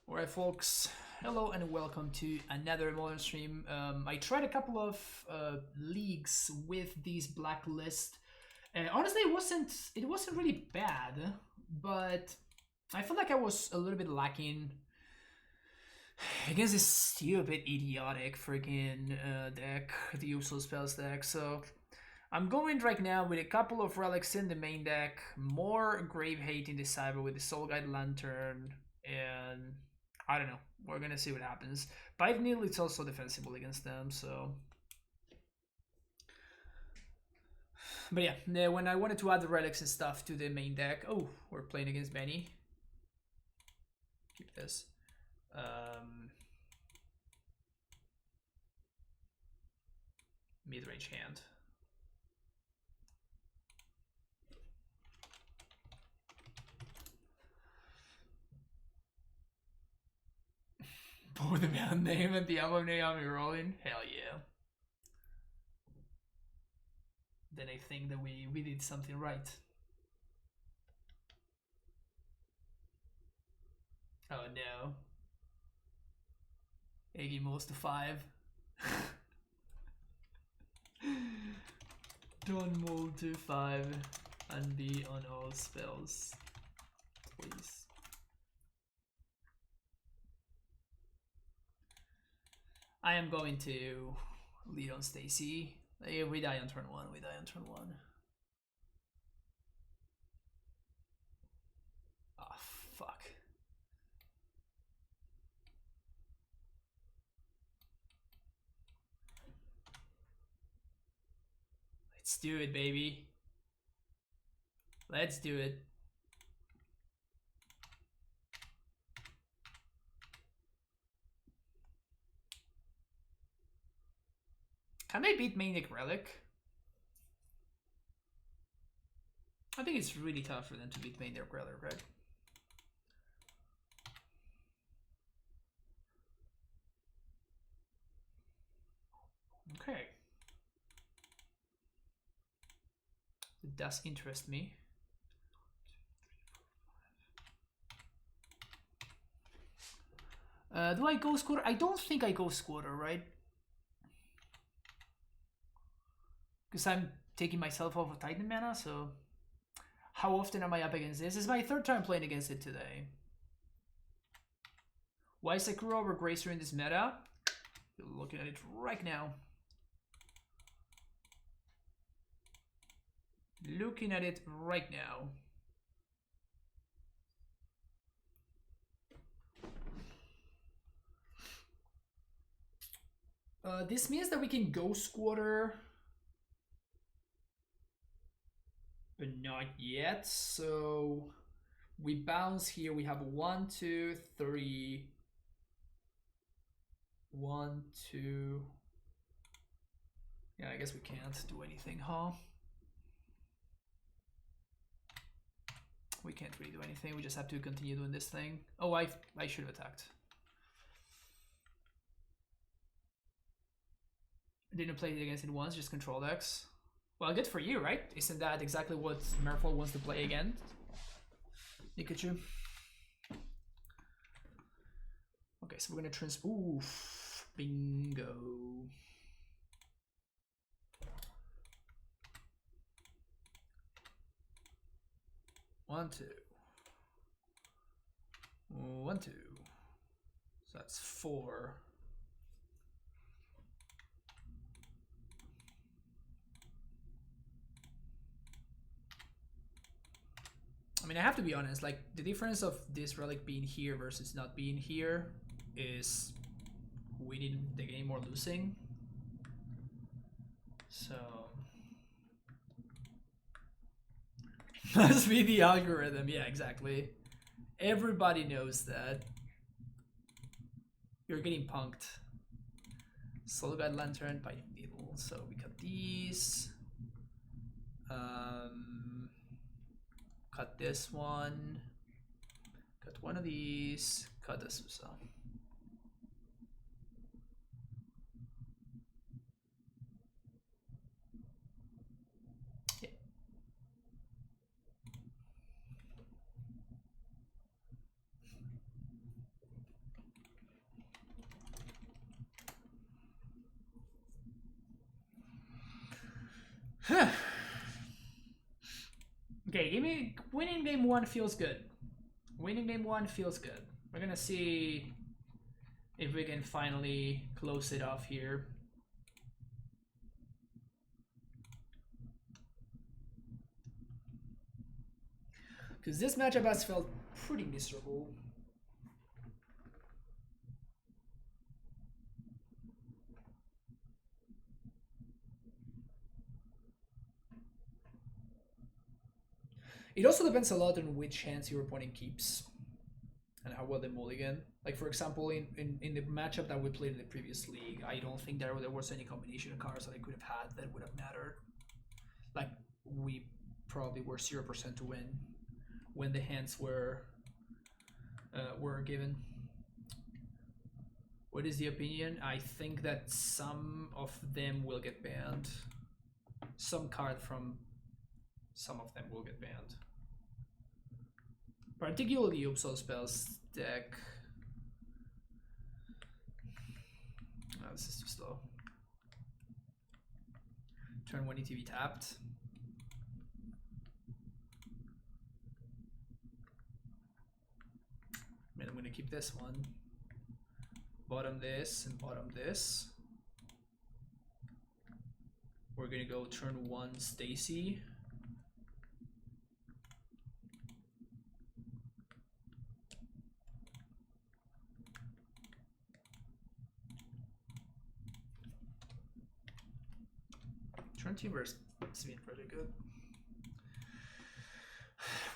Alright folks, hello and welcome to another modern stream. I tried a couple of leagues with these blacklist. Honestly, it wasn't really bad, but I felt like I was a little bit lacking against this stupid, idiotic freaking deck, the usual spells deck. So I'm going right now with a couple of relics in the main deck, more Grave Hate in the cyber with the Soul Guide Lantern, and I don't know. We're gonna see what happens. Bite Needle, it's also defensible against them, so. But yeah, when I wanted to add the relics and stuff to the main deck, oh, we're playing against Benny. Keep this. Mid-range hand. Both the man name and the album name I'm rolling. Hell yeah. Then I think that we did something right. Oh no. Iggy moves to 5. Don't move to 5 and be on all spells, please. I am going to lead on Stacy. We die on turn 1, we die on turn 1. Ah, oh, fuck. Let's do it, baby. Let's do it. Can they beat main deck Relic? I think it's really tough for them to beat main deck Relic, right? Okay. It does interest me. Do I go squatter? I don't think I go squatter, right? Because I'm taking myself off of Titan mana, so how often am I up against this? This is my 3rd time playing against it today. Why is Sakura over Gracer in this meta? You're looking at it right now. Looking at it right now. This means that we can go squatter, but not yet. So we bounce here. We have 1, 2, 3. 1, 2. Yeah, I guess we can't do anything, huh? We can't really do anything. We just have to continue doing this thing. Oh, I should have attacked. I didn't play it against it once, just control decks. Well, good for you, right? Isn't that exactly what Merfolk wants to play again? Pikachu. Okay, so we're gonna oof, bingo. One, 2. 1, 2. So that's 4. I mean, I have to be honest, like, the difference of this relic being here versus not being here is winning the game or losing. So must be the algorithm. Yeah, exactly. Everybody knows that. You're getting punked. Soul Guide Lantern, Bite Needle. So we cut these. Cut this one. Cut one of these. Cut this as well. Yeah. Okay, winning game 1 feels good. Winning game 1 feels good. We're gonna see if we can finally close it off here. Because this matchup has felt pretty miserable. It also depends a lot on which hands your opponent keeps and how well they mulligan. Like, for example, in the matchup that we played in the previous league, I don't think there was any combination of cards that I could have had that would have mattered. Like, we probably were 0% to win when the hands were given. What is the opinion? I think that some of them will get banned. Some card from some of them will get banned. Particularly Upsal Spells deck. Oh, this is too slow. Turn 1 ETB tapped. And I'm gonna keep this one. Bottom this and bottom this. We're gonna go turn 1 Stacy. Turn Timber's been really good.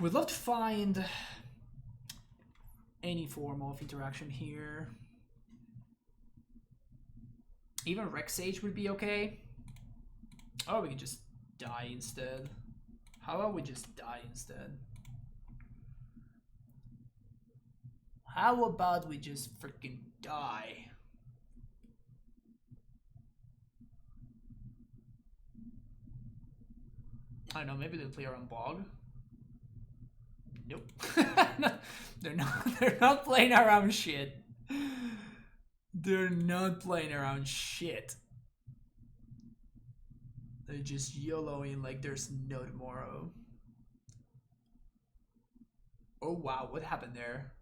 We'd love to find any form of interaction here. Even Rex Sage would be okay. Oh, we can just die instead. How about we just die instead? How about we just freaking die? I don't know, maybe they'll play around Bog. Nope. They're not playing around shit. They're not playing around shit. They're just YOLOing like there's no tomorrow. Oh wow, what happened there?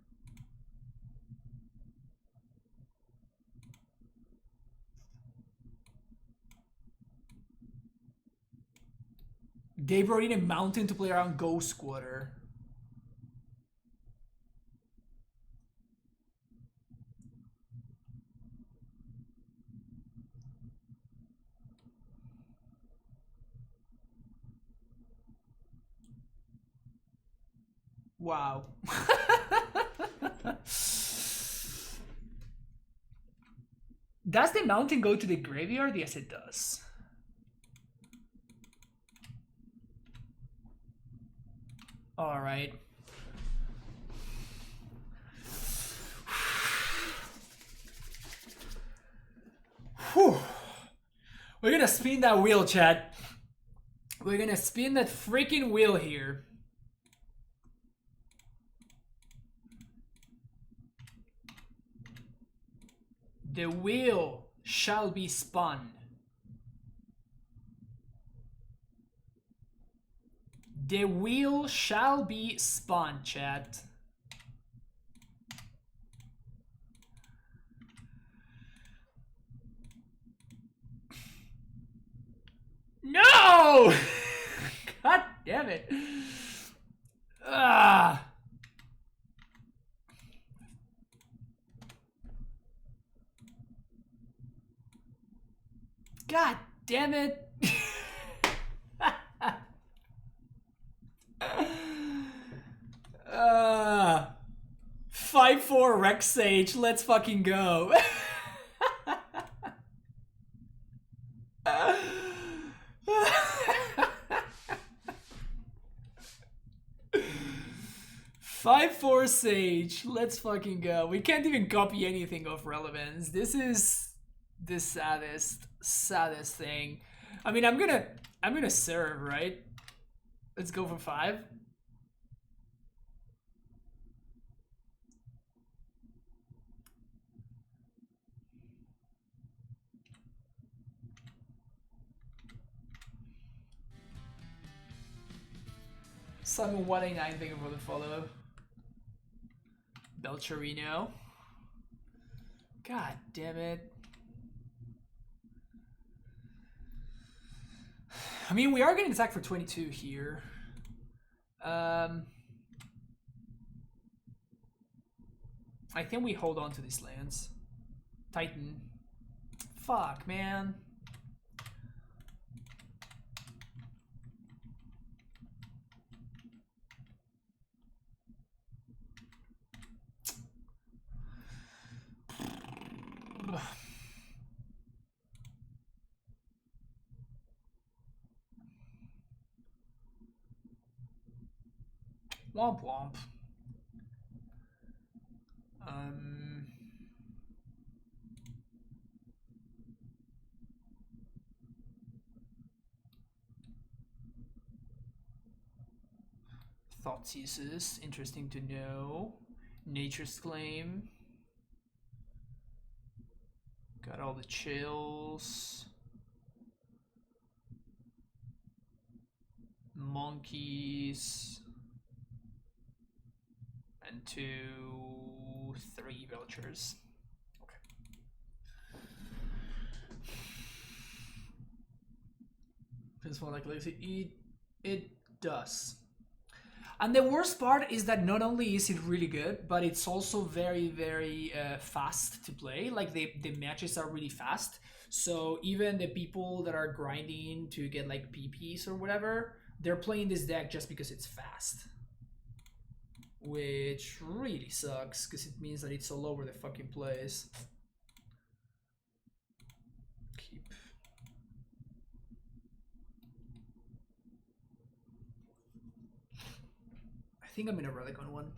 They brought in a mountain to play around Ghost Squatter. Wow. Does the mountain go to the graveyard? Yes, it does. All right. Whew. We're gonna spin that wheel, chat. We're gonna spin that freaking wheel here. The wheel shall be spun. The wheel shall be spun, chat. No! God damn it. Ah. God damn it. 5-4 Rex Sage, let's fucking go. 5-4 Sage, let's fucking go. We can't even copy anything of relevance. This is the saddest thing. I mean, I'm gonna serve, right? Let's go for 5. Simon 189, thank you for the follow. Belcherino. God damn it. I mean, we are getting attacked for 22 here. I think we hold on to these lands. Titan. Fuck, man. Womp womp. Thoughtthesis, interesting to know. Nature's Claim. Got all the chills. Monkeys. And 2, 3 Belchers. Okay. This one like legacy. It does. And the worst part is that not only is it really good, but it's also very, very fast to play. Like the matches are really fast. So even the people that are grinding to get like PPs or whatever, they're playing this deck just because it's fast. Which really sucks, because it means that it's all over the fucking place. Keep. I think I'm in a Relic on one.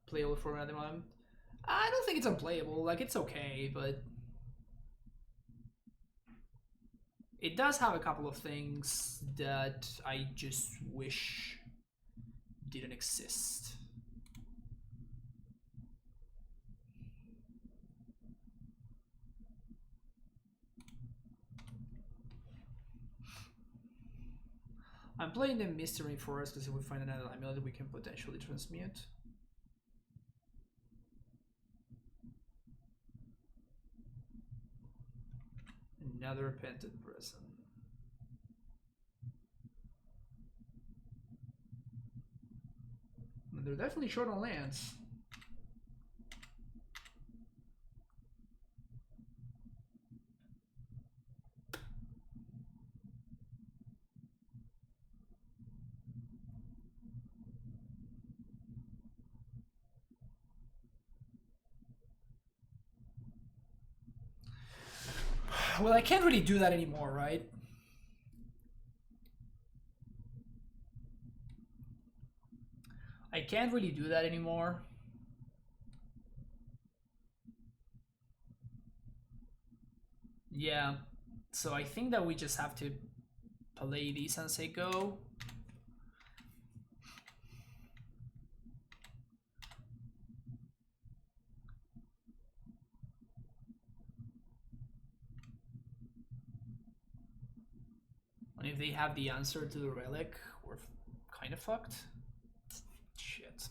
Playable for another one. I don't think it's unplayable. Like, it's okay, but it does have a couple of things that I just wish didn't exist. I'm playing the Mystery Forest because if we find another AmuLIT, we can potentially transmute. Another Repentant Present. And they're definitely short on lands. Well, I can't really do that anymore, right? I can't really do that anymore. Yeah, so I think that we just have to play these and say go. And if they have the answer to the relic, we're kind of fucked. Shit.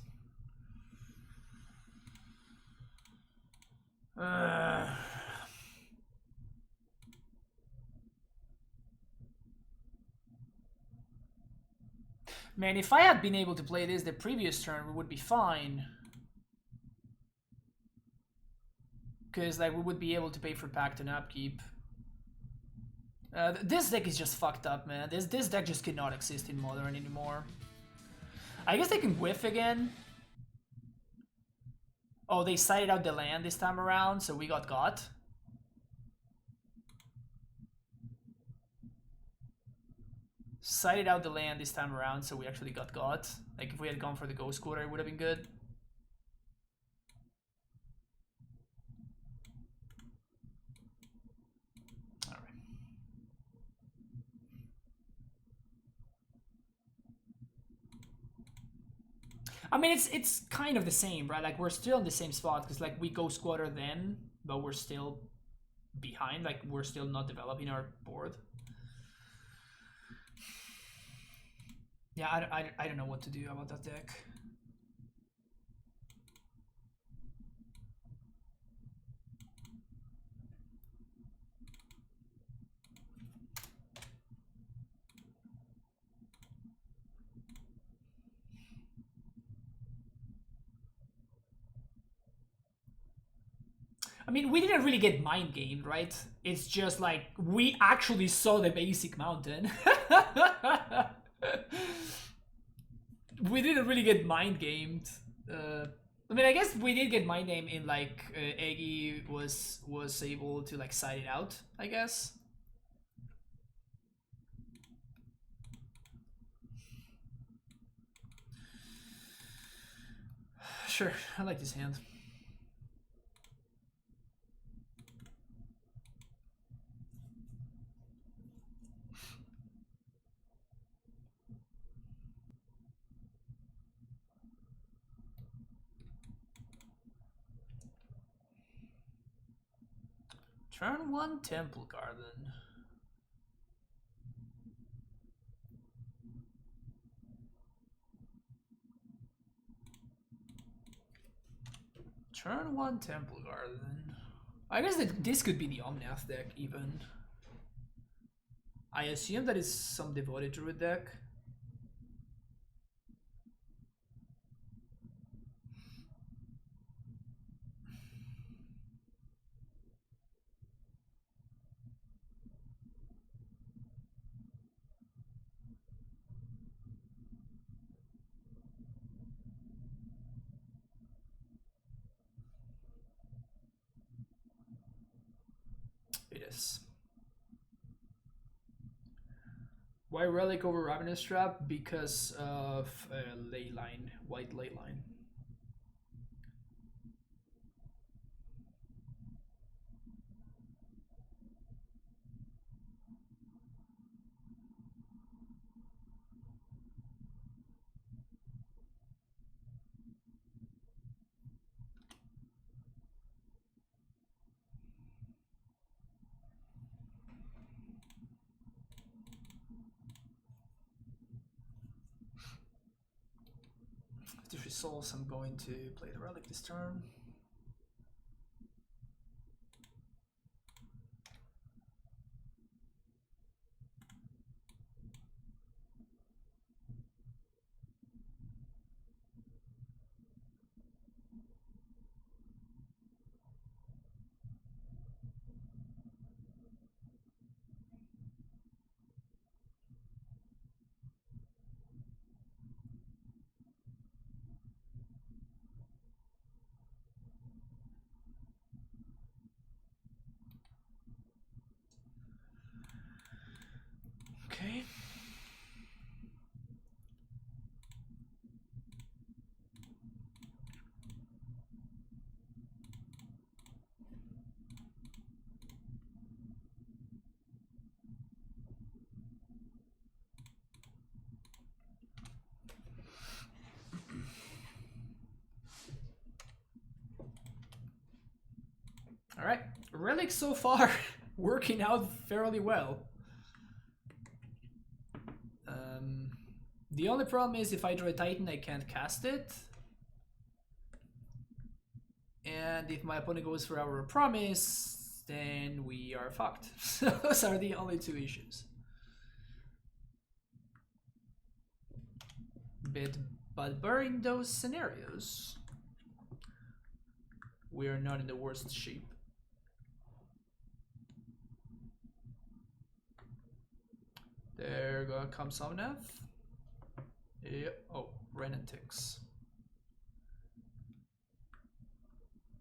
Man, if I had been able to play this the previous turn, we would be fine. Because like we would be able to pay for Pact and Upkeep. This deck is just fucked up, man. This deck just cannot exist in Modern anymore. I guess they can whiff again. Oh, they sided out the land this time around, so we got. Sided out the land this time around, so we actually got. Like, if we had gone for the Ghost Quarter, it would have been good. Alright. I mean, it's kind of the same, right? Like we're still in the same spot because like we go squatter then, but we're still behind. Like we're still not developing our board. Yeah, I don't know what to do about that deck. I mean, we didn't really get mind gamed, right? It's just like we actually saw the basic mountain. We didn't really get mind gamed. I mean, I guess we did get mind gamed in like Eggy was able to like side it out, I guess. Sure, I like this hand. Turn 1 Temple Garden. Turn 1 Temple Garden. I guess that this could be the Omnath deck even. I assume that is some Devoted Druid deck. It is. Why Relic over Ravenous Trap? Because of ley line, white ley line. If she solves, I'm going to play the Relic this turn. Okay. All right, Relic so far working out fairly well. The only problem is if I draw a Titan, I can't cast it. And if my opponent goes for our Promise, then we are fucked. So those are the only two issues. But barring those scenarios, we are not in the worst shape. There comes Omnath. Yep. Oh, Renantix.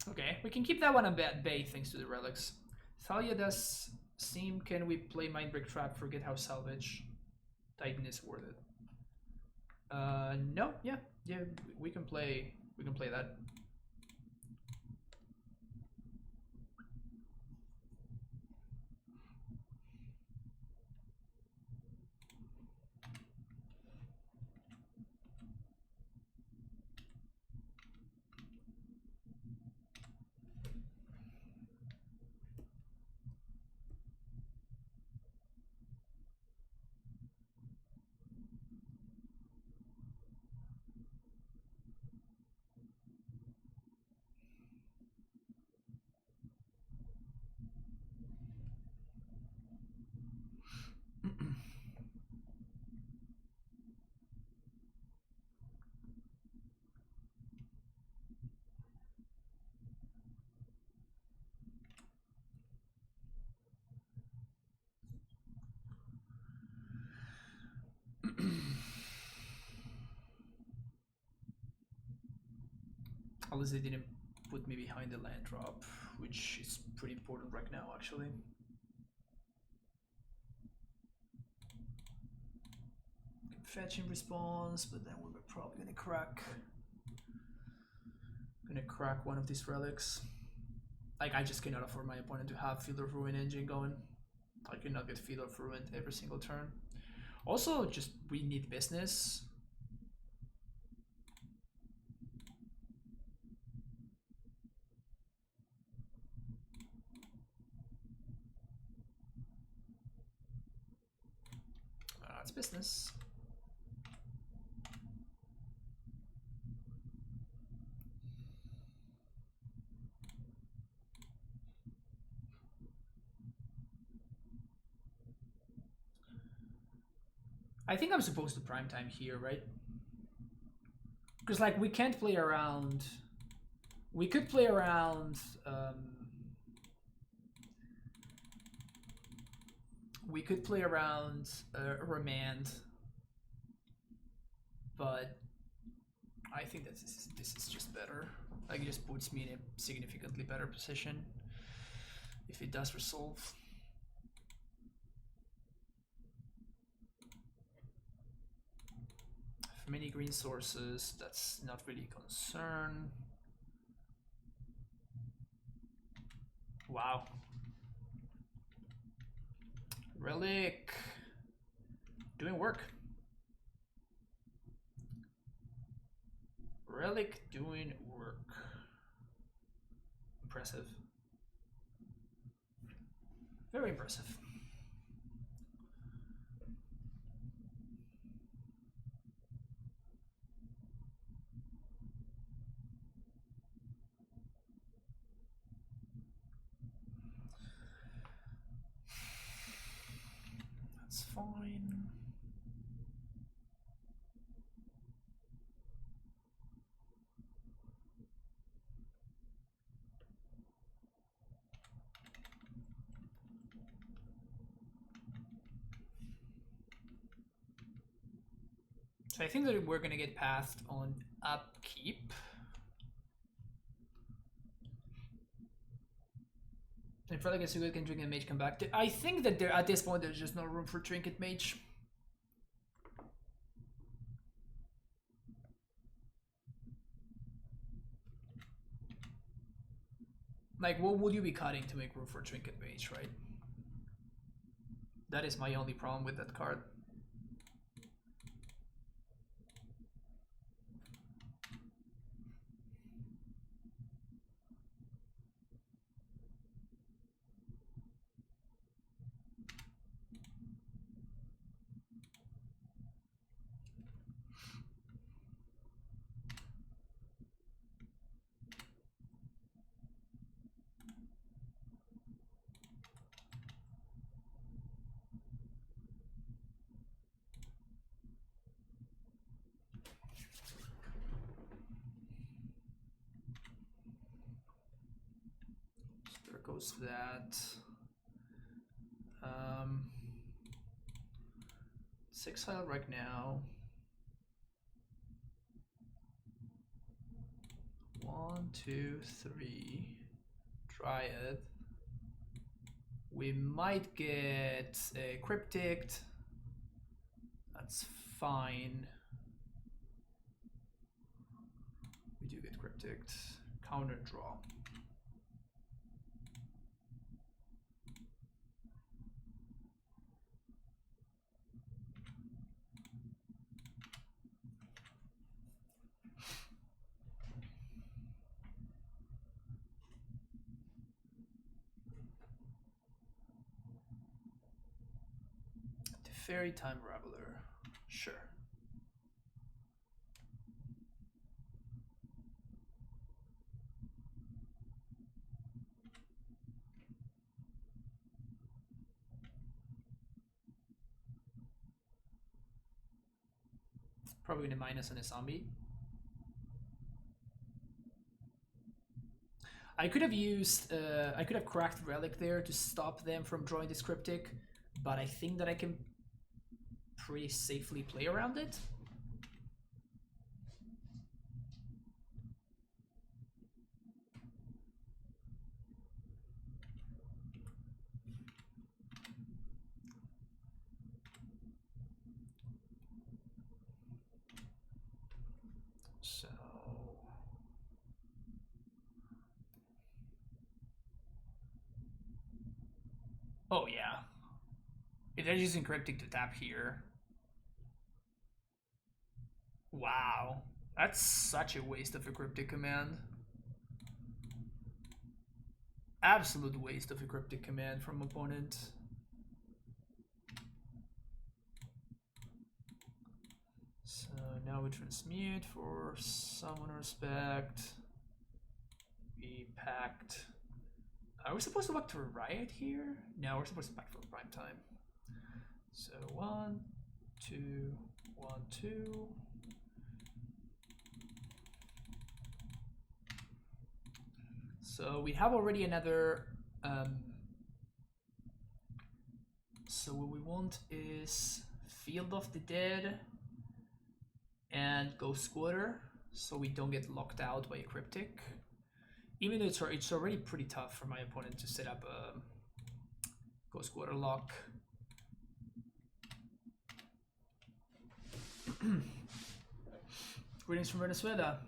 Okay, we can keep that one on bay thanks to the relics. Thalia does seem. Can we play Mindbreak Trap? Forget how salvage. Titan is worth it. No, yeah, we can play that. Unless they didn't put me behind the land drop, which is pretty important right now, actually. Fetch in response, but then we're probably gonna crack one of these relics. Like, I just cannot afford my opponent to have Field of Ruin engine going. I cannot get Field of Ruin every single turn. Also, just we need business. It's business. I think I'm supposed to prime time here, right? Because like we can't play around. We could play around. We could play around Remand, but I think that this is just better. Like it just puts me in a significantly better position if it does resolve. Many green sources, that's not really a concern. Wow. Relic doing work. Relic doing work. Impressive. Very impressive. That's fine. So I think that we're gonna get passed on upkeep. If Relic is so good, can Trinket Mage come back? I think that there at this point there's just no room for Trinket Mage. Like, what would you be cutting to make room for Trinket Mage, right? That is my only problem with that card. Goes that 6 file right now. 1, 2, 3 Dryad. We might get a Cryptic. That's fine. We do get Cryptic. Counter draw. Fairy Time Raveler, sure. Probably gonna minus on a zombie. I could have used, I could have cracked Relic there to stop them from drawing this Cryptic, but I think that I can pretty safely play around it. So oh yeah, they're using cryptic to tap here. Wow, that's such a waste of a cryptic command. Absolute waste of a cryptic command from opponent. So now we transmute for summon respect. We packed. Are we supposed to back to riot here? No, we're supposed to back for prime time. So 1, 2, 1, 2. So we have already another. So what we want is Field of the Dead and Ghost Squatter, so we don't get locked out by a cryptic. Even though it's already pretty tough for my opponent to set up a Ghost Squatter lock. Greetings from Venezuela.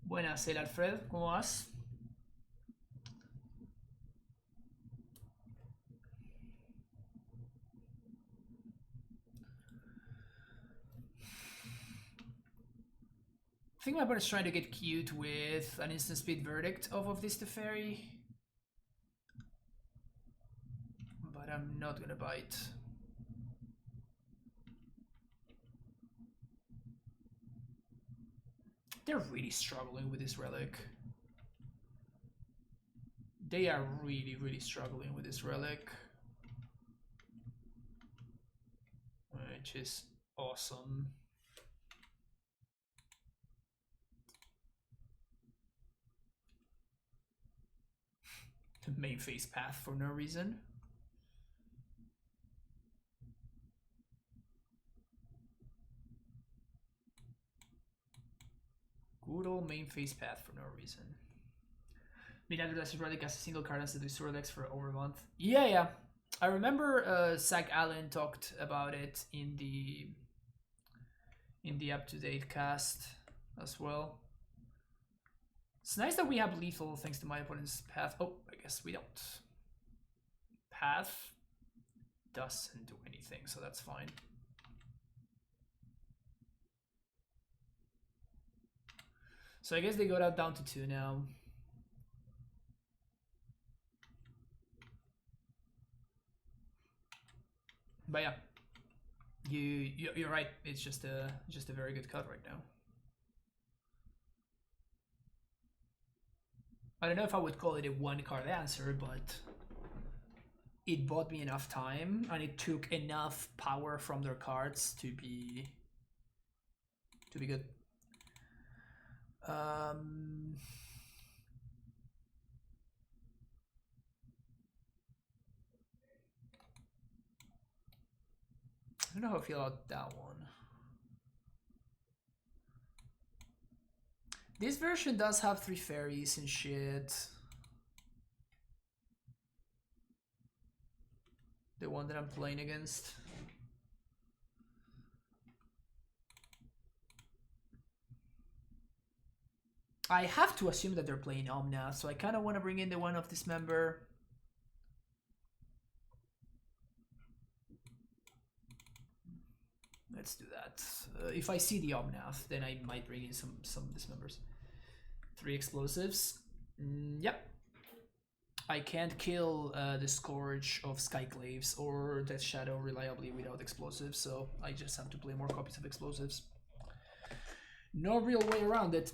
Buenas, el Alfred, ¿cómo vas? I think my opponent's trying to get cute with an instant speed verdict off of this Teferi. But I'm not gonna bite. They're really struggling with this relic. They are really, really struggling with this relic. Which is awesome. The main face path for no reason. Good old main face path for no reason. Midnight Blessed Relic as a single card instead of Relics for over a month. Yeah. I remember Zach Allen talked about it in the up-to-date cast as well. It's nice that we have lethal thanks to my opponent's path. Oh, I guess we don't. Path doesn't do anything, so that's fine. So I guess they go down to 2 now. But yeah, you're right. It's just a very good cut right now. I don't know if I would call it a one-card answer, but it bought me enough time and it took enough power from their cards to be good. I don't know how I feel about that one. This version does have 3 fairies and shit. The one that I'm playing against. I have to assume that they're playing Omnath, so I kind of want to bring in the one of Dismember. Let's do that. If I see the Omnath, then I might bring in some Dismembers. 3 explosives. Yep. I can't kill the Scourge of Skyclaves or Death Shadow reliably without explosives, so I just have to play more copies of explosives. No real way around it.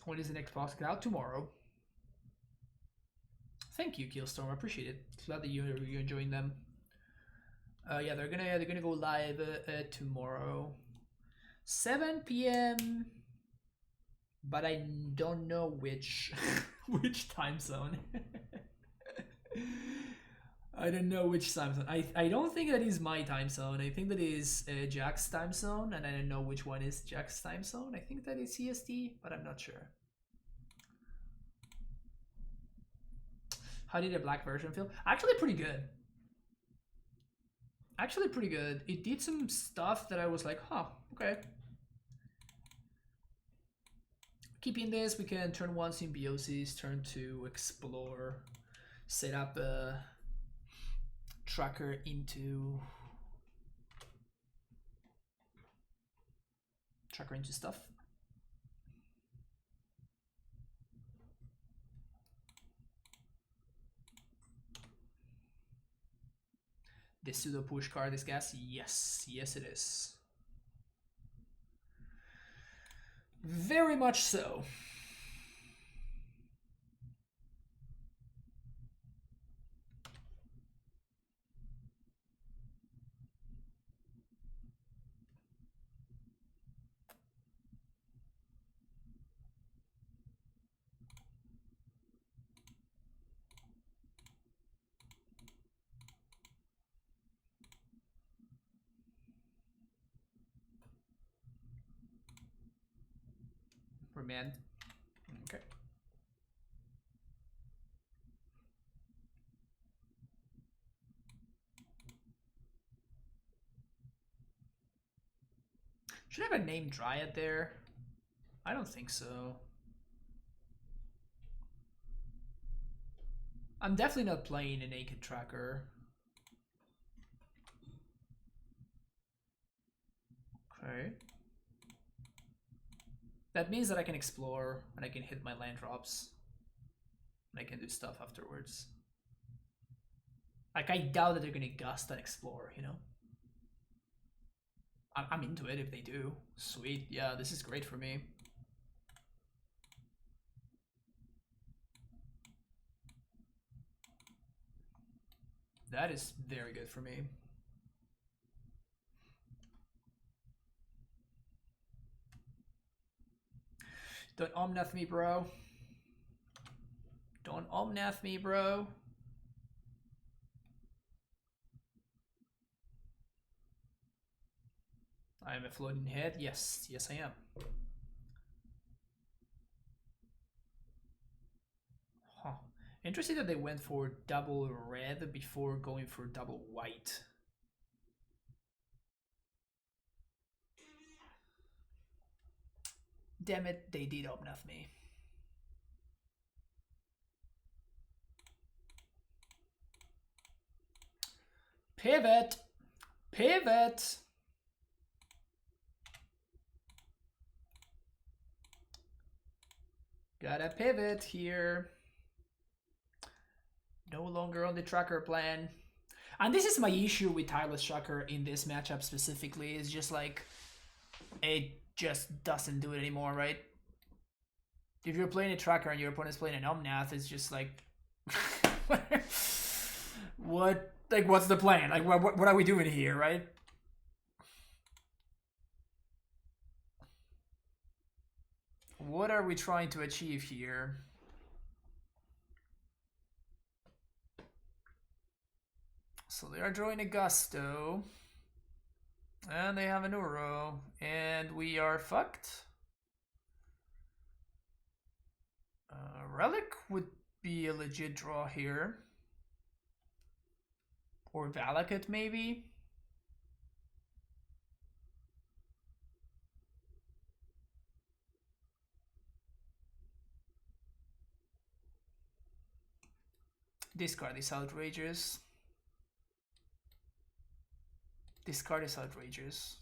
When is the next box out? Tomorrow. Thank you, Killstorm. I appreciate it. Glad that you're enjoying them. Yeah, they're gonna go live tomorrow, 7 p.m. But I don't know which which time zone. I don't know which time zone. I don't think that is my time zone. I think that is Jack's time zone, and I don't know which one is Jack's time zone. I think that is CST, but I'm not sure. How did the black version feel? Actually, pretty good. Actually pretty good. It did some stuff that I was like, huh, okay. Keeping this, we can turn 1 Symbiosis, turn 2 Explore, set up a tracker into stuff. The pseudo push card is gas? Yes, yes it is. Very much so. Remand. Okay. Should I have a named Dryad there? I don't think so. I'm definitely not playing a naked tracker. Okay. That means that I can explore and I can hit my land drops. And I can do stuff afterwards. Like, I doubt that they're gonna gust and explore, you know? I'm into it if they do. Sweet. Yeah, this is great for me. That is very good for me. Don't Omnath me, bro. Don't Omnath me, bro. I am a floating head. Yes, yes I am. Huh. Interesting that they went for double red before going for double white. Damn it, they did Omnath me. Pivot! Pivot! Gotta pivot here. No longer on the tracker plan. And this is my issue with Tireless Tracker in this matchup specifically. It's just like, it just doesn't do it anymore, right? If you're playing a tracker and your opponent's playing an Omnath, it's just like, what? Like, what's the plan? Like, what are we doing here, right? What are we trying to achieve here? So they are drawing a Gusto. And they have an Uro. And we are fucked. Relic would be a legit draw here. Or Valakut, maybe? Discard is outrageous. Discard is outrageous.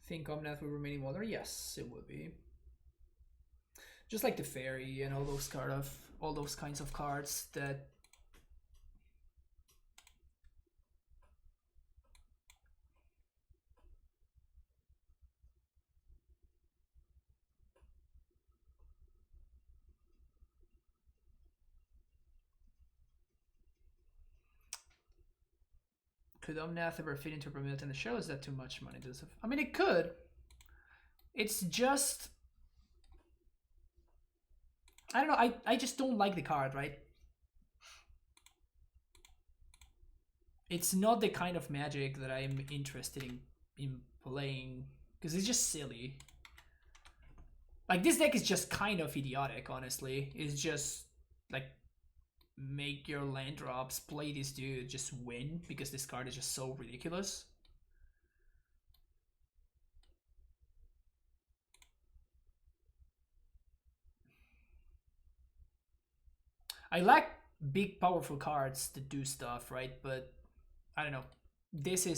Think Omnath will remain modern? Yes, it would be. Just like the fairy and all those kinds of cards that Could Omnath ever fit into Vermilion in the show? Is that too much money? I mean, it could. It's just... I don't know, I just don't like the card, right? It's not the kind of Magic that I'm interested in playing, because it's just silly. Like, this deck is just kind of idiotic, honestly. It's just, like, make your land drops, play this dude, just win, because this card is just so ridiculous. I like big, powerful cards that do stuff, right? But, I don't know. This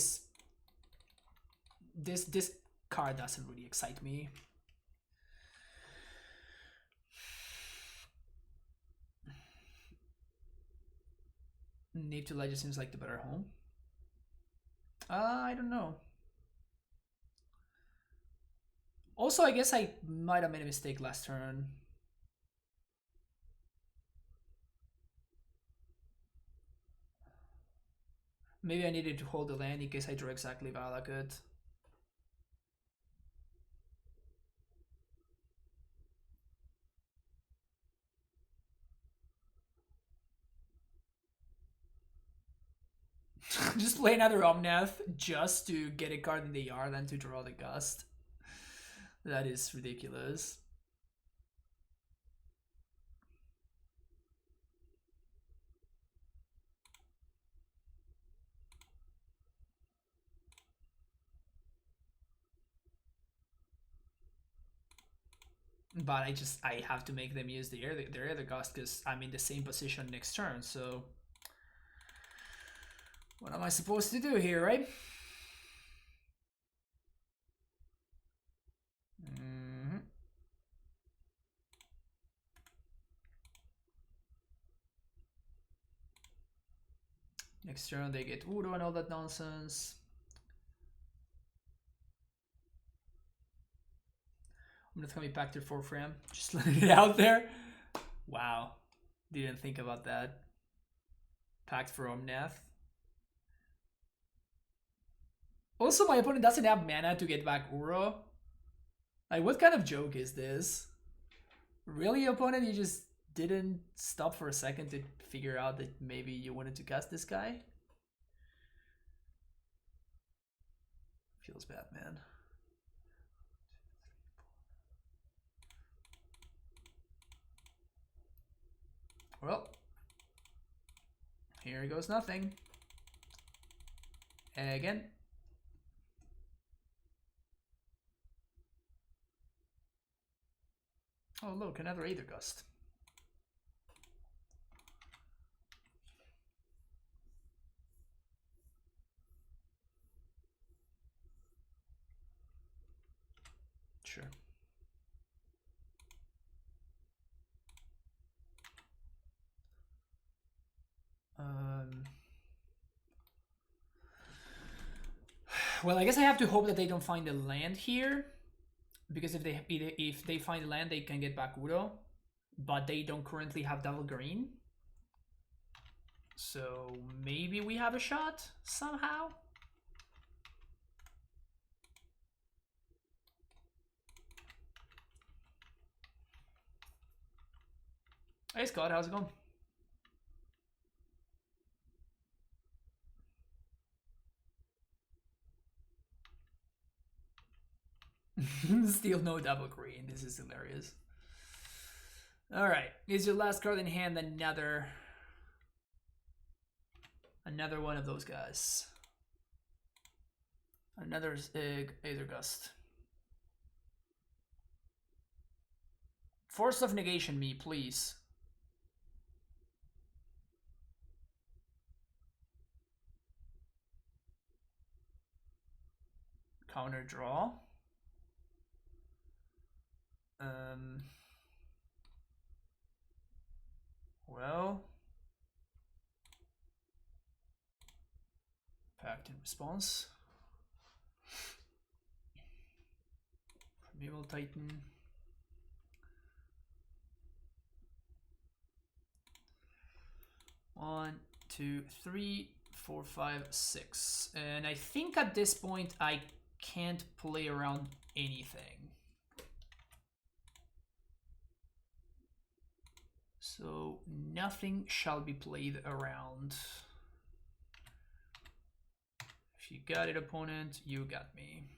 card doesn't really excite me. Name to Legend seems like the better home. I don't know. Also, I guess I might have made a mistake last turn. Maybe I needed to hold the land in case I drew exactly Vala could. Just play another Omnath just to get a card in the yard and to draw the Gust. That is ridiculous. But I have to make them use their other Gust because I'm in the same position next turn, so what am I supposed to do here, right? Next turn they get Voodoo and all that nonsense. I'm not gonna be back to 4 frame. Just letting it out there. Wow. Didn't think about that. Pact for Omnath. Also, my opponent doesn't have mana to get back Uro. Like, what kind of joke is this? Really, opponent? You just didn't stop for a second to figure out that maybe you wanted to cast this guy? Feels bad, man. Well, here goes nothing. Again. Oh, look, another Aether Gust. Sure. Well, I guess I have to hope that they don't find a land here, because if they find a land, they can get back Uro, but they don't currently have double green. So maybe we have a shot somehow. Hey Scott, how's it going? Still no double green. This is hilarious. Alright, is your last card in hand another one of those guys? Another Aether Gust. Force of Negation me, please. Counter draw. Well, pact in response. Primeval Titan. One, two, three, 4, 5, 6. And I think at this point I can't play around anything. So nothing shall be played around. If you got it, opponent, you got me.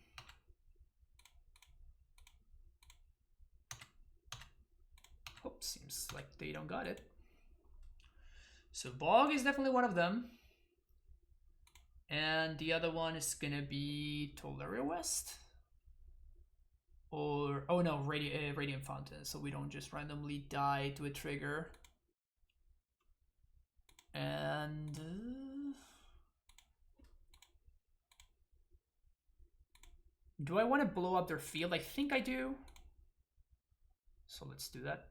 Oh, seems like they don't got it. So Bog is definitely one of them. And the other one is gonna be Tolaria West. Or, oh no, Radiant Fountain, so we don't just randomly die to a trigger. And... do I want to blow up their field? I think I do. So let's do that.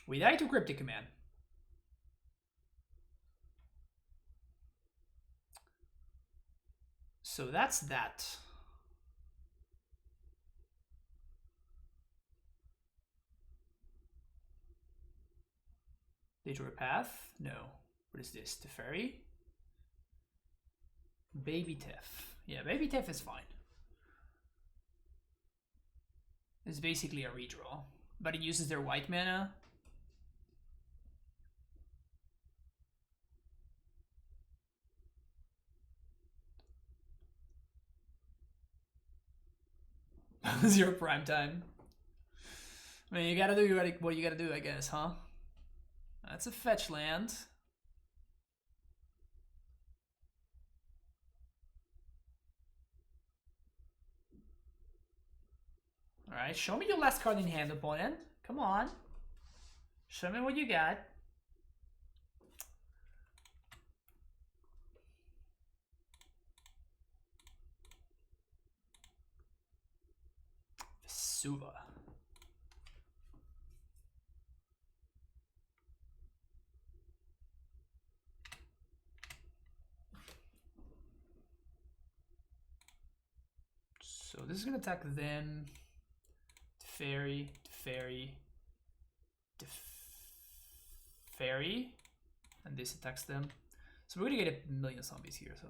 We die to Cryptic Command. So that's that. They drew a path? No. What is this? Teferi? Baby Tef. Yeah, Baby Tef is fine. It's basically a redraw. But it uses their white mana. Zero prime time. I mean, you gotta do what you gotta do, I guess, huh? That's a fetch land. Alright, show me your last card in hand, opponent. Come on. Show me what you got. Suva. So this is gonna attack them. Fairy, fairy, fairy, and this attacks them. So we're gonna get a million zombies here. So.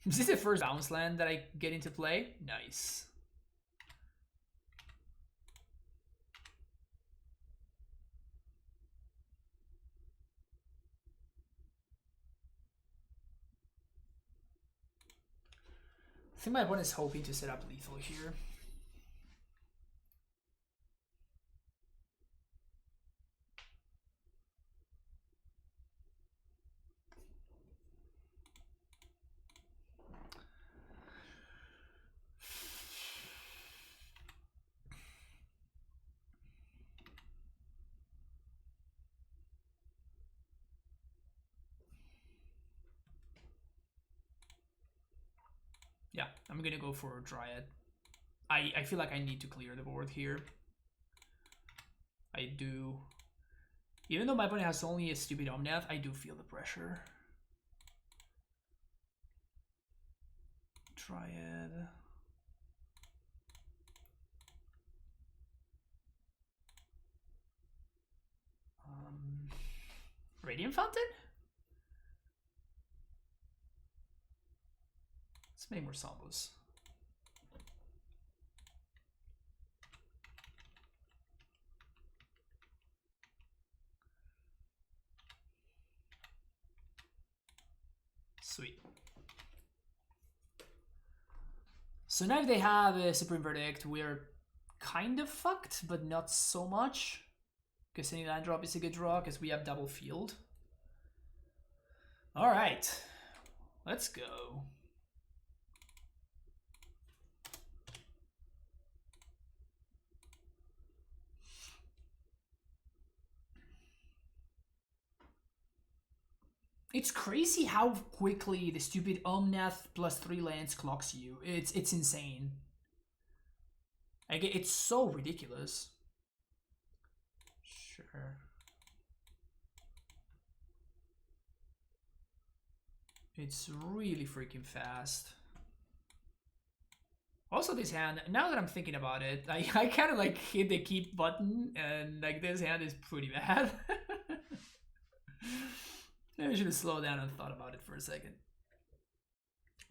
Is this the first bounce land that I get into play? Nice. I think my opponent is hoping to set up lethal here. Yeah, I'm gonna go for Dryad. I feel like I need to clear the board here. I do. Even though my opponent has only a stupid Omnath, I do feel the pressure. Dryad. Radiant Fountain? Let's make more Sambos. Sweet. So now if they have a Supreme Verdict, we're kind of fucked, but not so much. Because any land drop is a good draw, because we have double field. Alright. Let's go. It's crazy how quickly the stupid Omnath +3 lands clocks you. It's insane. It's so ridiculous. Sure. It's really freaking fast. Also this hand, now that I'm thinking about it, I kind of like hit the keep button and like this hand is pretty bad. Maybe I should have slowed down and thought about it for a second.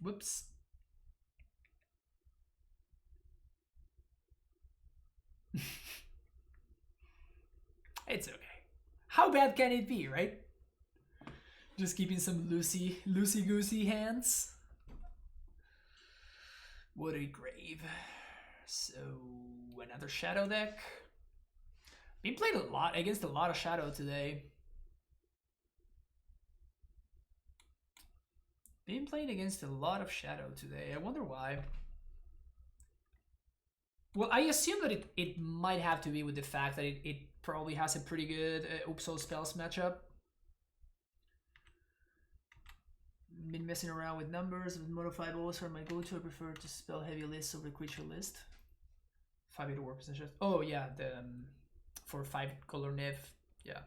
Whoops. It's okay. How bad can it be, right? Just keeping some loosey-goosey hands. What a grave. So, another shadow deck. Been played a lot against a lot of shadow today. Been playing against a lot of shadow today. I wonder why. Well, I assume that it might have to be with the fact that it probably has a pretty good Upsal spells matchup. Been messing around with numbers, with modifiables are my go-to. I prefer to spell heavy lists over creature list. 5 war positions. Oh yeah, the for 5 color Niv, yeah.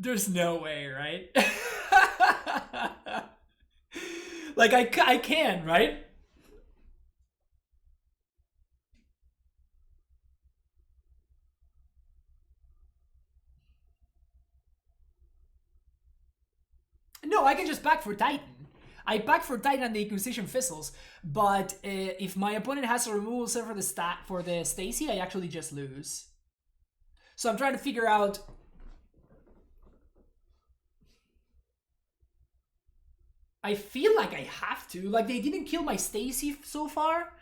There's no way, right? Like I can, right? No, I can just back for Titan. I back for Titan and the Inquisition Fizzles, but if my opponent has a removal set for the Stacy, I actually just lose. So I'm trying to figure out. I feel like I have to. Like, they didn't kill my Stacy so far,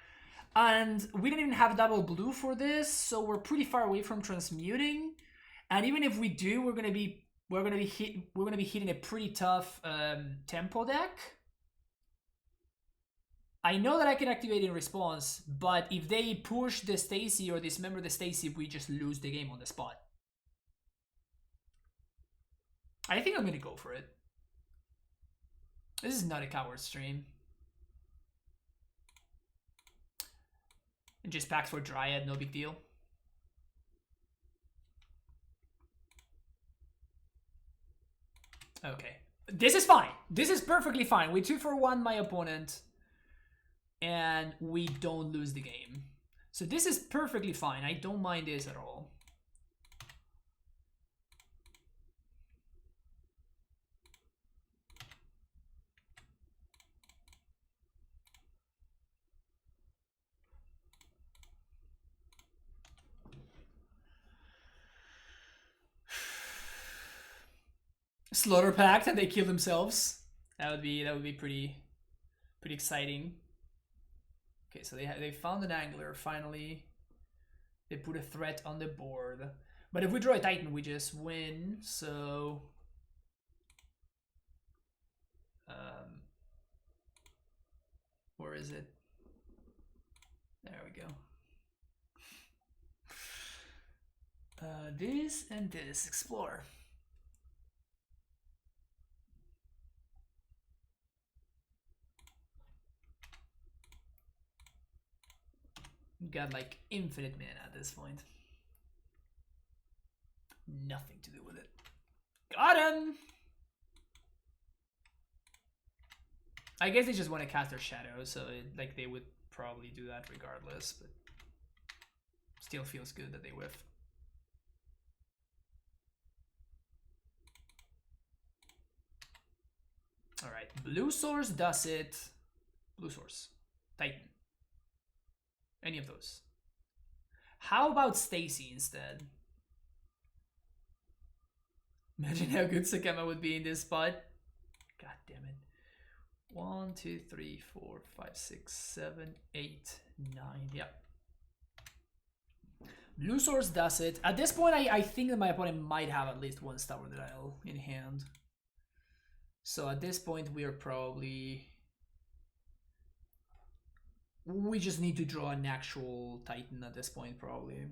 and we didn't even have double blue for this, so we're pretty far away from transmuting. And even if we do, we're gonna be hitting a pretty tough tempo deck. I know that I can activate in response, but if they push the Stacy or dismember the Stacy, we just lose the game on the spot. I think I'm gonna go for it. This is not a coward stream. And just packs for Dryad, no big deal. Okay. This is fine. This is perfectly fine. We 2-for-1 my opponent, and we don't lose the game. So this is perfectly fine. I don't mind this at all. Slaughter Pact and they kill themselves. That would be pretty exciting. Okay, so they found an angler finally. They put a threat on the board. But if we draw a Titan, we just win. So where is it? There we go. This and this. Explore. Got like infinite mana at this point. Nothing to do with it. Got him! I guess they just want to cast their shadow, so like they would probably do that regardless, but still feels good that they whiff. Alright, blue source does it. Blue source. Titan. Any of those. How about Stacy instead? Imagine how good Sakema would be in this spot. God damn it. 1, 2, 3, 4, 5, 6, 7, 8, 9. Yep. Blue source does it. At this point, I think that my opponent might have at least one Stubborn Denial in hand. So at this point, we are probably... We just need to draw an actual Titan at this point, probably.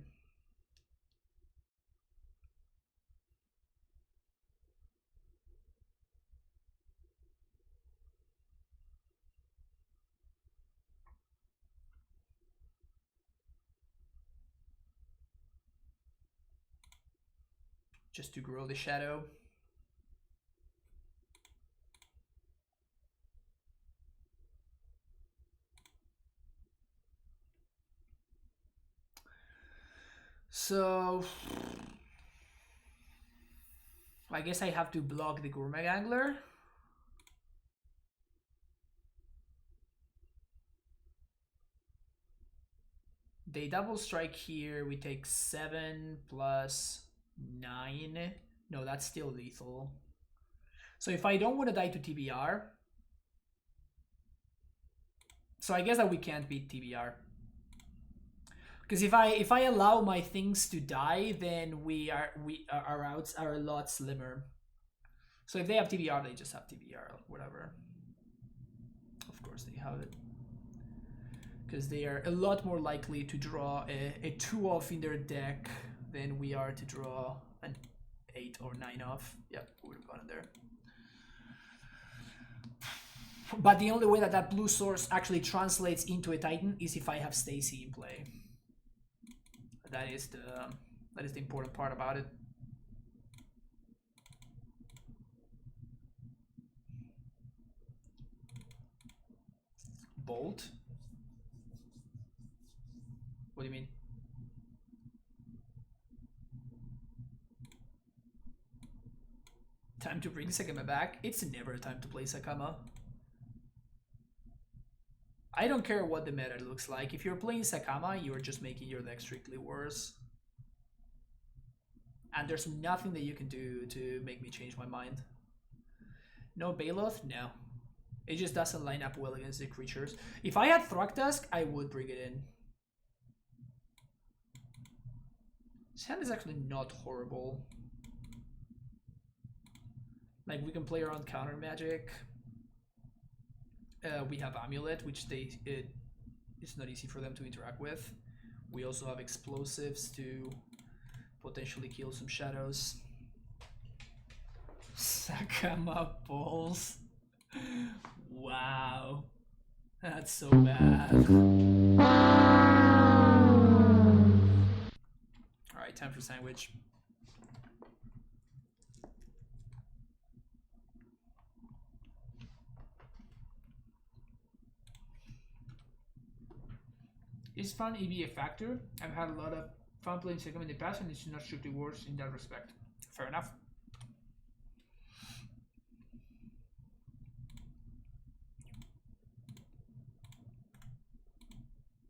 Just to grow the shadow. So I guess I have to block the Gourmet Angler. They double strike here. We take 7 plus 9. No, that's still lethal. So if I don't want to die to TBR, so I guess that we can't beat TBR. Because if I allow my things to die, then our outs are a lot slimmer. So if they have TBR, they just have TBR, whatever. Of course they have it. Because they are a lot more likely to draw a 2-off in their deck than we are to draw an 8 or 9-off. Yep, we would have gone in there. But the only way that that blue source actually translates into a Titan is if I have Stacy in play. That is the important part about it. Bolt? What do you mean? Time to bring Sakama back? It's never a time to play Sakama. I don't care what the meta looks like. If you're playing Sakama, you're just making your deck strictly worse. And there's nothing that you can do to make me change my mind. No Baloth? No. It just doesn't line up well against the creatures. If I had Thragtusk, I would bring it in. This hand is actually not horrible. Like, we can play around counter magic. We have AmuLIT, which it's not easy for them to interact with. We also have explosives to potentially kill some shadows. Sakama Balls. Wow. That's so bad. Alright, time for sandwich. Is fun EB a factor? I've had a lot of fun playing Sakama in the past and it's not strictly worse in that respect. Fair enough.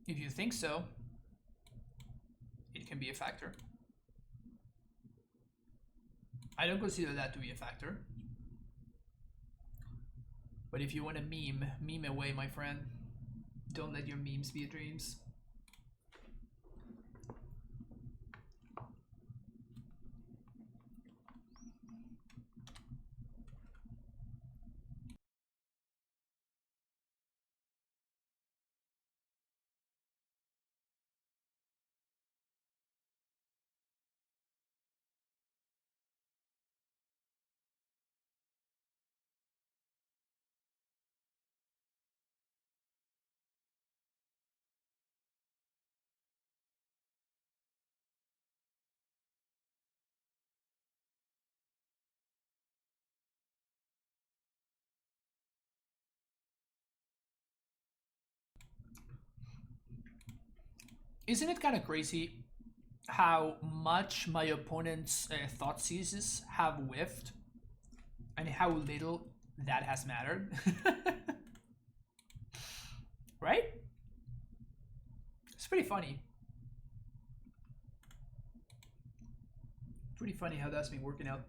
If you think so, it can be a factor. I don't consider that to be a factor. But if you want to meme away, my friend. Don't let your memes be dreams. Isn't it kind of crazy how much my opponent's thought seizes have whiffed and how little that has mattered? Right? It's pretty funny. Pretty funny how that's been working out.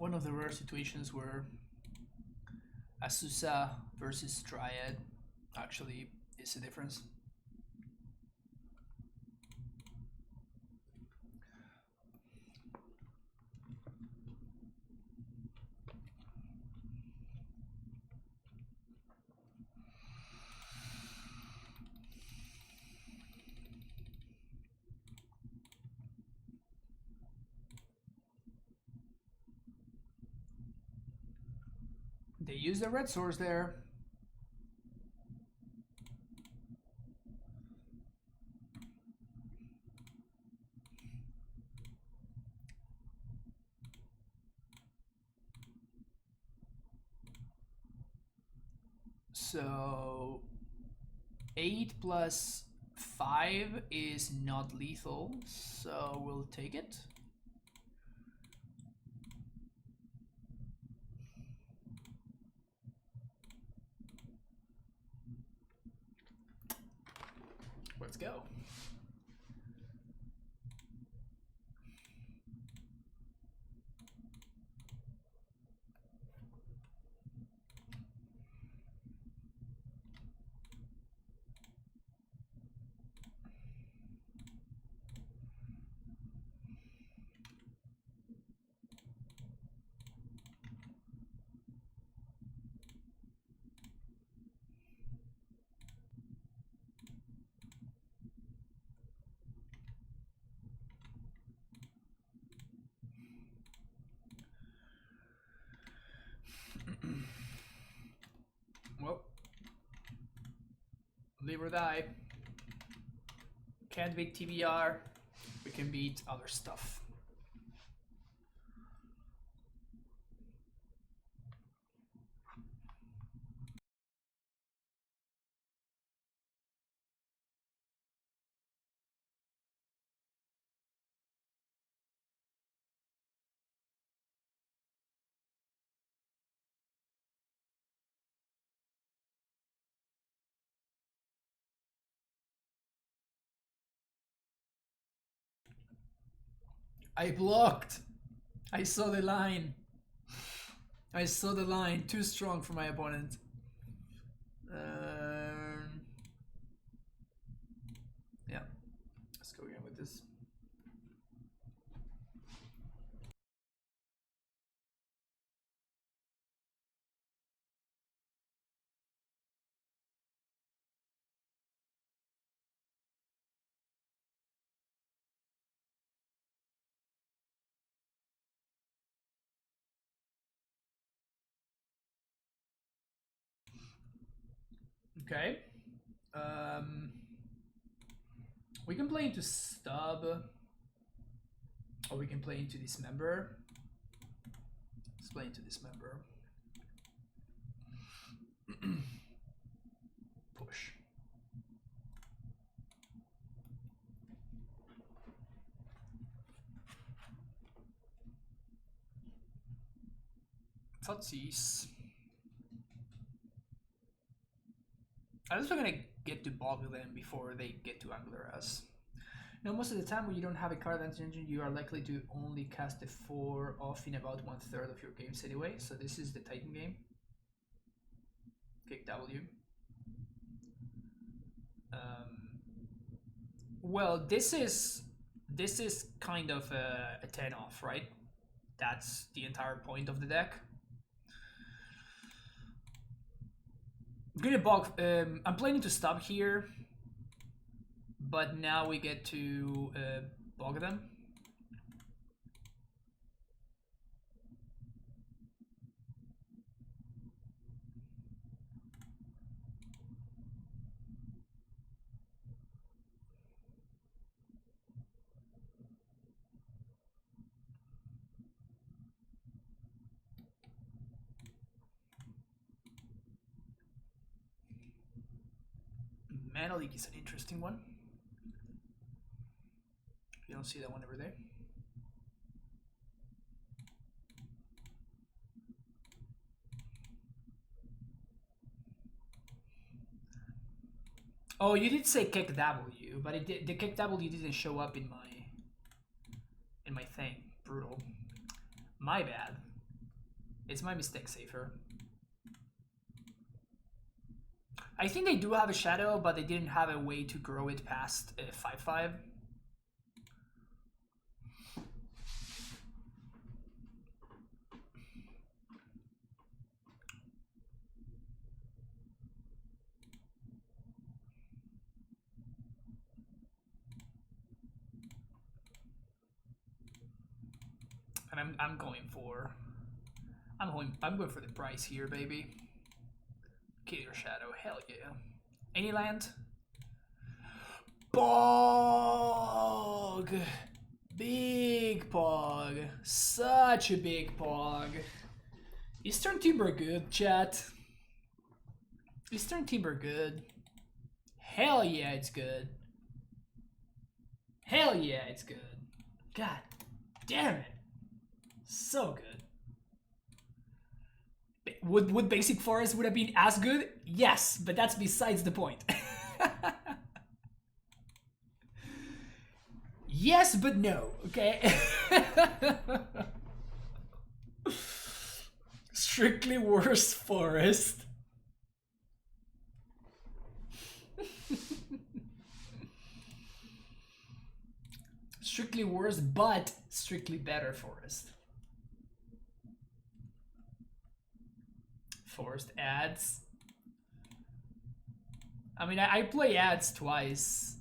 one of the rare situations where Asusa versus Dryad actually is a difference. They use the red source there. So 8 plus 5 is not lethal, so we'll take it. Let's go. Well, live or die. Can't beat TBR. We can beat other stuff. I blocked. I saw the line. I saw the line. Too strong for my opponent. Yeah. Let's go again with this. Okay. We can play into stub, or we can play into dismember. Let's play into dismember. Push. Tootsies. At least we're gonna get to boggle them before they get to angler us. Now, most of the time when you don't have a card advantage engine, you are likely to only cast the 4 off in about 1/3 of your games anyway. So this is the Titan game. Kick W. Well, this is kind of a 10 off, right? That's the entire point of the deck. I'm gonna bog. I'm planning to stop here, but now we get to bog them. Mana Leak is an interesting one. You don't see that one every day. Oh, you did say kick W, but the kick W didn't show up in my thing. Brutal. My bad. It's my mistake, Safer. I think they do have a shadow, but they didn't have a way to grow it past 5/5. And I'm going for the price here, baby. Kill your shadow, hell yeah. Any land? Pog! Big Pog. Such a big Pog. Eastern Timber good, chat. Eastern Timber good. Hell yeah, it's good. Hell yeah, it's good. God damn it. So good. Would Basic Forest would have been as good? Yes, but that's besides the point. Yes, but no, okay? Strictly worse forest. Strictly worse, but strictly better forest. Forest ads. I mean, I play ads twice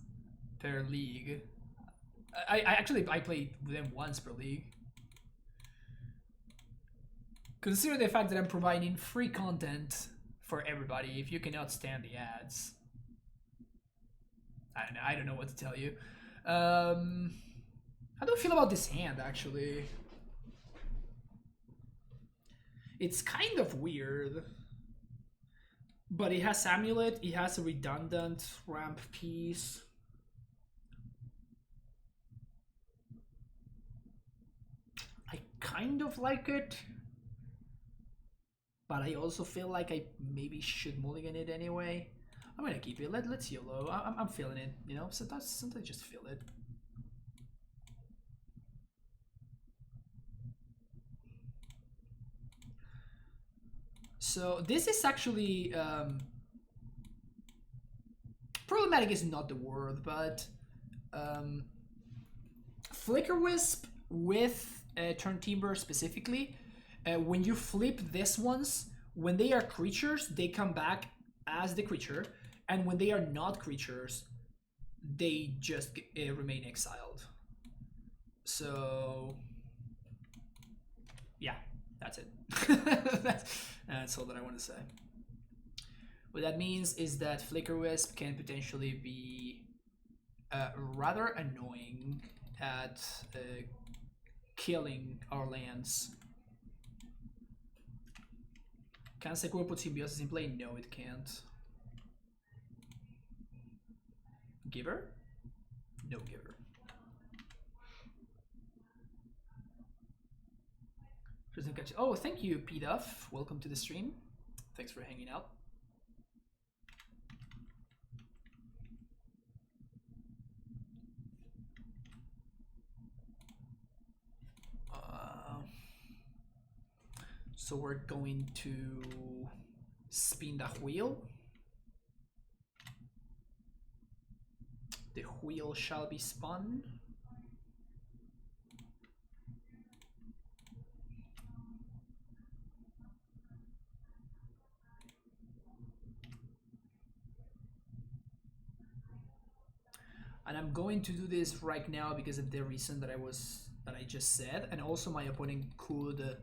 per league. I play them once per league. Consider the fact that I'm providing free content for everybody. If you cannot stand the ads, I don't know what to tell you. How do I feel about this hand, actually? It's kind of weird, but it has AmuLIT, it has a redundant ramp piece. I kind of like it, but I also feel like I maybe should mulligan it anyway. I'm gonna keep it. Let's YOLO. I'm feeling it, you know. Sometimes just feel it. So this is actually problematic is not the word, but Flicker Wisp with Turn Timber specifically, when you flip this ones, when they are creatures, they come back as the creature, and when they are not creatures, they just remain exiled. So yeah, that's it. That's all that I want to say. What that means is that Flicker Wisp can potentially be rather annoying at killing our lands. Can Sekiro put Symbiosis in play? No, it can't. Giver? No Giver. Oh, thank you, P-Duff. Welcome to the stream. Thanks for hanging out. So we're going to spin the wheel. The wheel shall be spun. And I'm going to do this right now because of the reason that I just said, and also my opponent could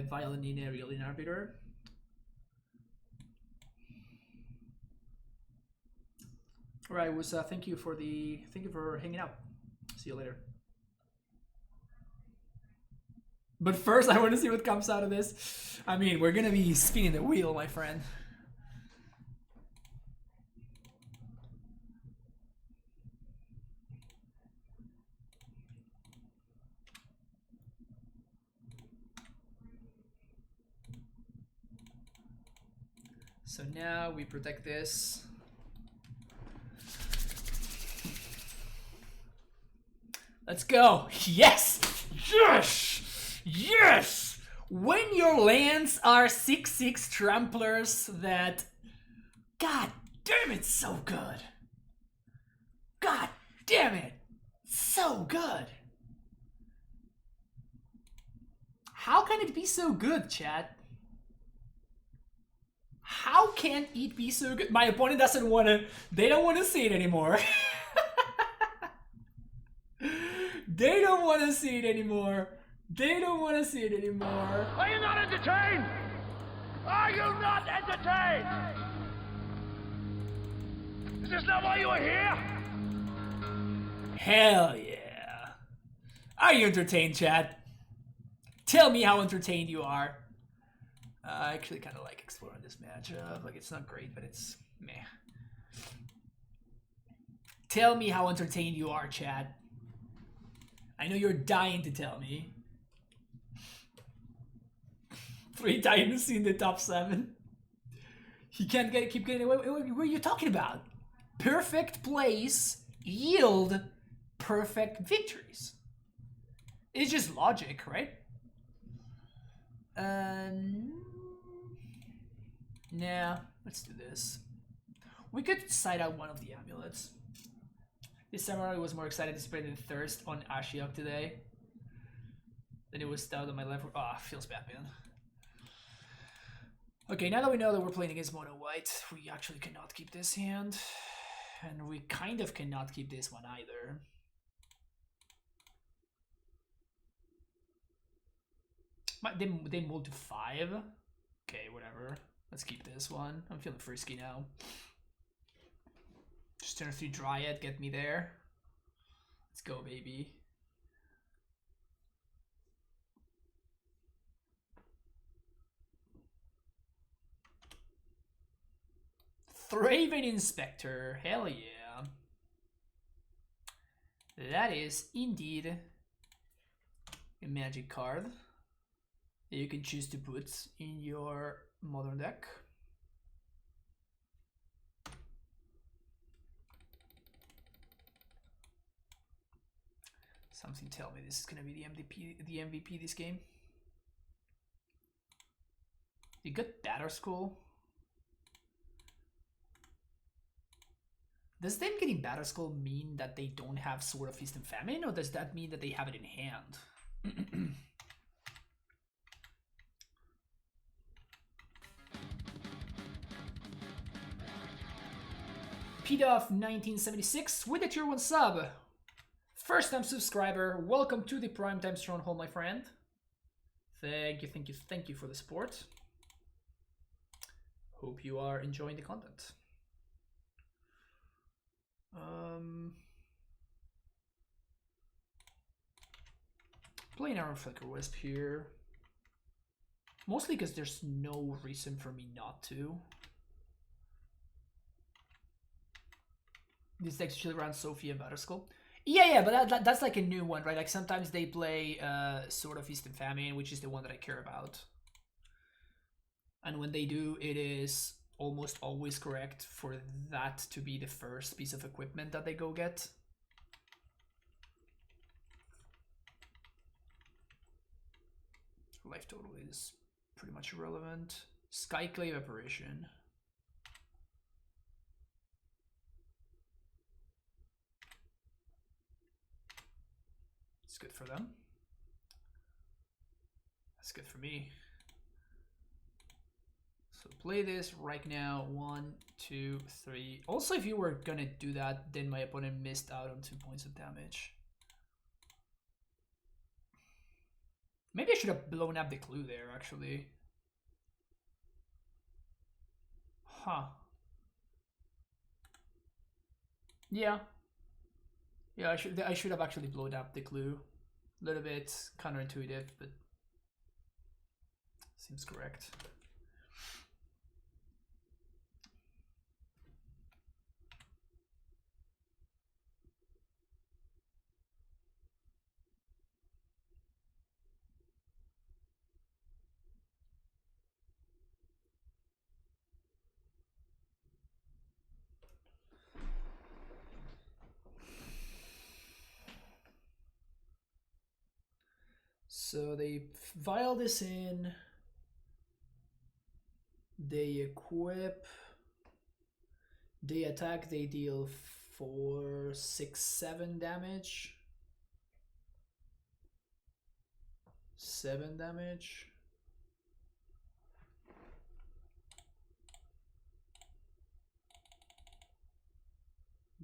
violent in aerial in arbiter. All right, thank you for hanging out. See you later. But first, I want to see what comes out of this. I mean, we're gonna be spinning the wheel, my friend. So now we protect this. Let's go. Yes! Yes! Yes! When your lands are 6/6 tramplers that... God damn it, so good. God damn it, so good. How can it be so good, chat? How can it be so good? My opponent doesn't want to... They don't want to see it anymore. They don't want to see it anymore. They don't want to see it anymore. Are you not entertained? Are you not entertained? Is this not why you are here? Hell yeah. Are you entertained, chat? Tell me how entertained you are. I actually kind of like exploring this matchup. Like, it's not great, but it's meh. Tell me how entertained you are, chat. I know you're dying to tell me. 3 Titans in the top 7. He can't keep getting away. What are you talking about? Perfect plays yield perfect victories. It's just logic, right? Nah, let's do this. We could side out one of the amulets. This samurai was more excited to spread the thirst on Ashiok today than it was stout on my left. Ah, oh, feels bad, man. Okay, now that we know that we're playing against mono white, we actually cannot keep this hand. And we kind of cannot keep this one either. They moved to 5. Okay, whatever. Let's keep this one. I'm feeling frisky now. Just turn 3 Dryad, get me there. Let's go, baby. Thraven Inspector, hell yeah. That is indeed a magic card that you can choose to put in your modern deck. Something tell me this is gonna be the MVP this game. You got Batter Skull. Does them getting Batter Skull mean that they don't have Sword of Feast and Famine, or does that mean that they have it in hand? PDOF 1976 with a tier 1 sub. First time subscriber, welcome to the Primetime Stronghold, my friend. Thank you for the support. Hope you are enjoying the content. Playing Arrow Flicker Wisp here. Mostly because there's no reason for me not to. This deck usually runs Sophia and Batterskull. Yeah, but that's like a new one, right? Like sometimes they play Sword of Feast and Famine, which is the one that I care about. And when they do, it is almost always correct for that to be the first piece of equipment that they go get. Life total is pretty much irrelevant. Skyclave Apparition. It's good for them. That's good for me. So play this right now. 1, 2, 3. Also, if you were gonna do that, then my opponent missed out on 2 points of damage. Maybe I should have blown up the clue there, actually. Huh. Yeah. Yeah, I should have actually blown up the clue. A little bit counterintuitive, but seems correct. So they vial this in. They equip. They attack. They deal 4, 6, 7 damage. 7 damage.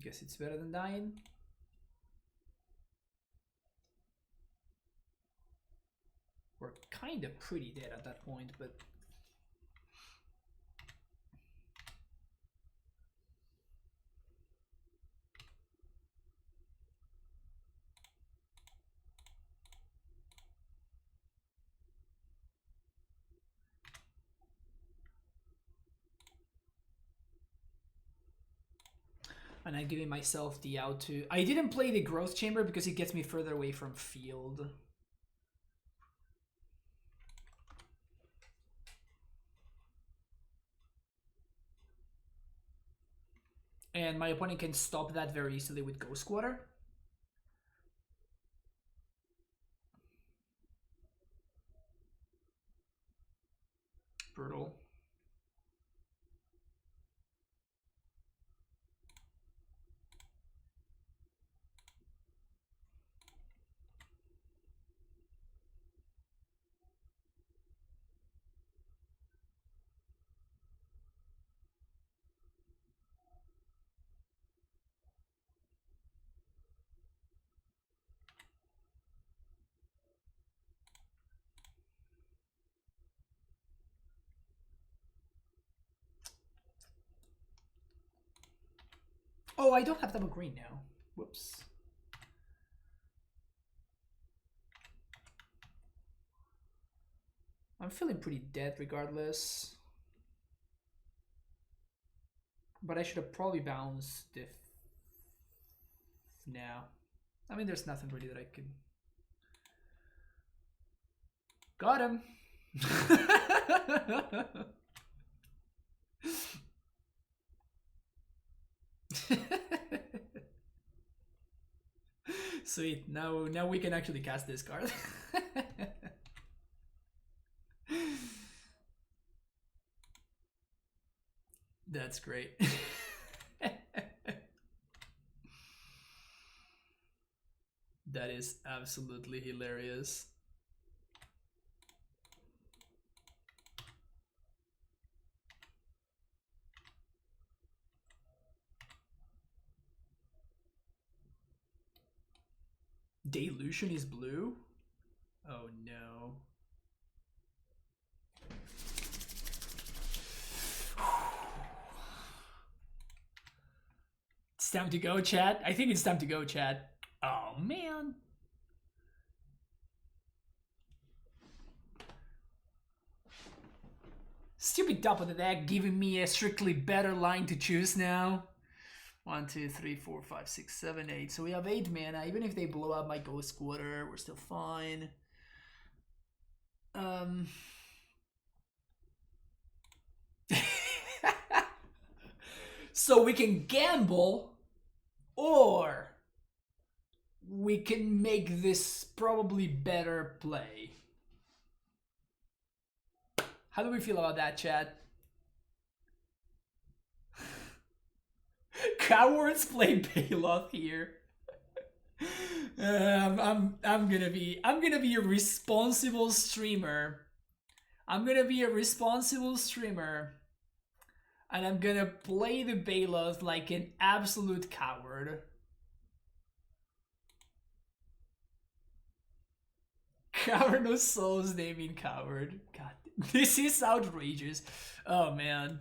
Guess it's better than dying. We're kind of pretty dead at that point, but and I'm giving myself the out to. I didn't play the growth chamber because it gets me further away from field. And my opponent can stop that very easily with Ghost Squatter. Brutal. Oh, I don't have double green now. Whoops. I'm feeling pretty dead regardless. But I should have probably bounced if now. I mean, there's nothing really that I can. Got him. Sweet. Now we can actually cast this card. That's great. That is absolutely hilarious. Delusion is blue? Oh no. It's time to go, chat. I think it's time to go, chat. Oh man. Stupid top of the deck giving me a strictly better line to choose now. 1, 2, 3, 4, 5, 6, 7, 8. So we have 8 mana. Even if they blow up my Ghost Squatter, we're still fine. So we can gamble, or we can make this probably better play. How do we feel about that, chat? Cowards play Bailoff here. I'm gonna be a responsible streamer. I'm gonna be a responsible streamer, and I'm gonna play the Bailoff like an absolute coward. Coward no souls naming coward. God, this is outrageous. Oh man.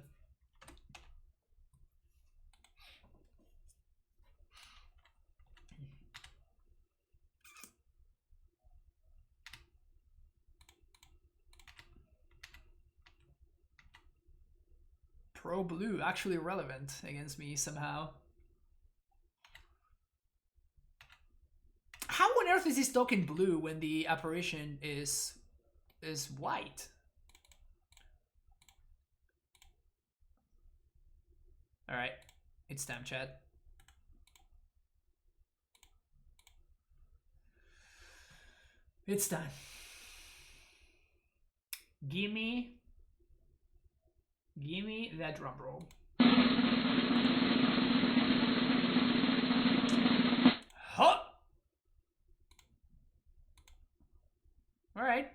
Pro blue actually relevant against me somehow. How on earth is this token blue when the apparition is white? All right, it's time, chat. It's time. Gimme that drum roll. Huh. All right.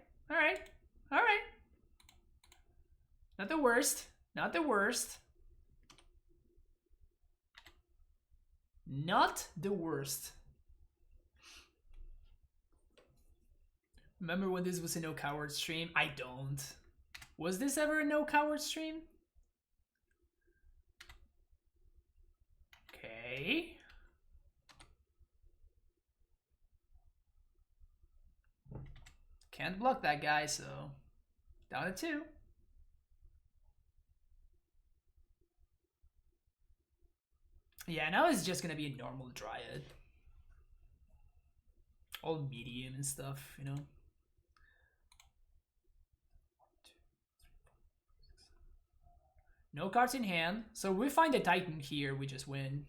Not the worst. Not the worst. Remember when this was a no coward stream? I don't. Was this ever a no coward stream? Okay. Can't block that guy, so down to 2. Yeah, now it's just gonna be a normal Dryad. All medium and stuff, you know. No cards in hand, so we find a Titan here, we just win.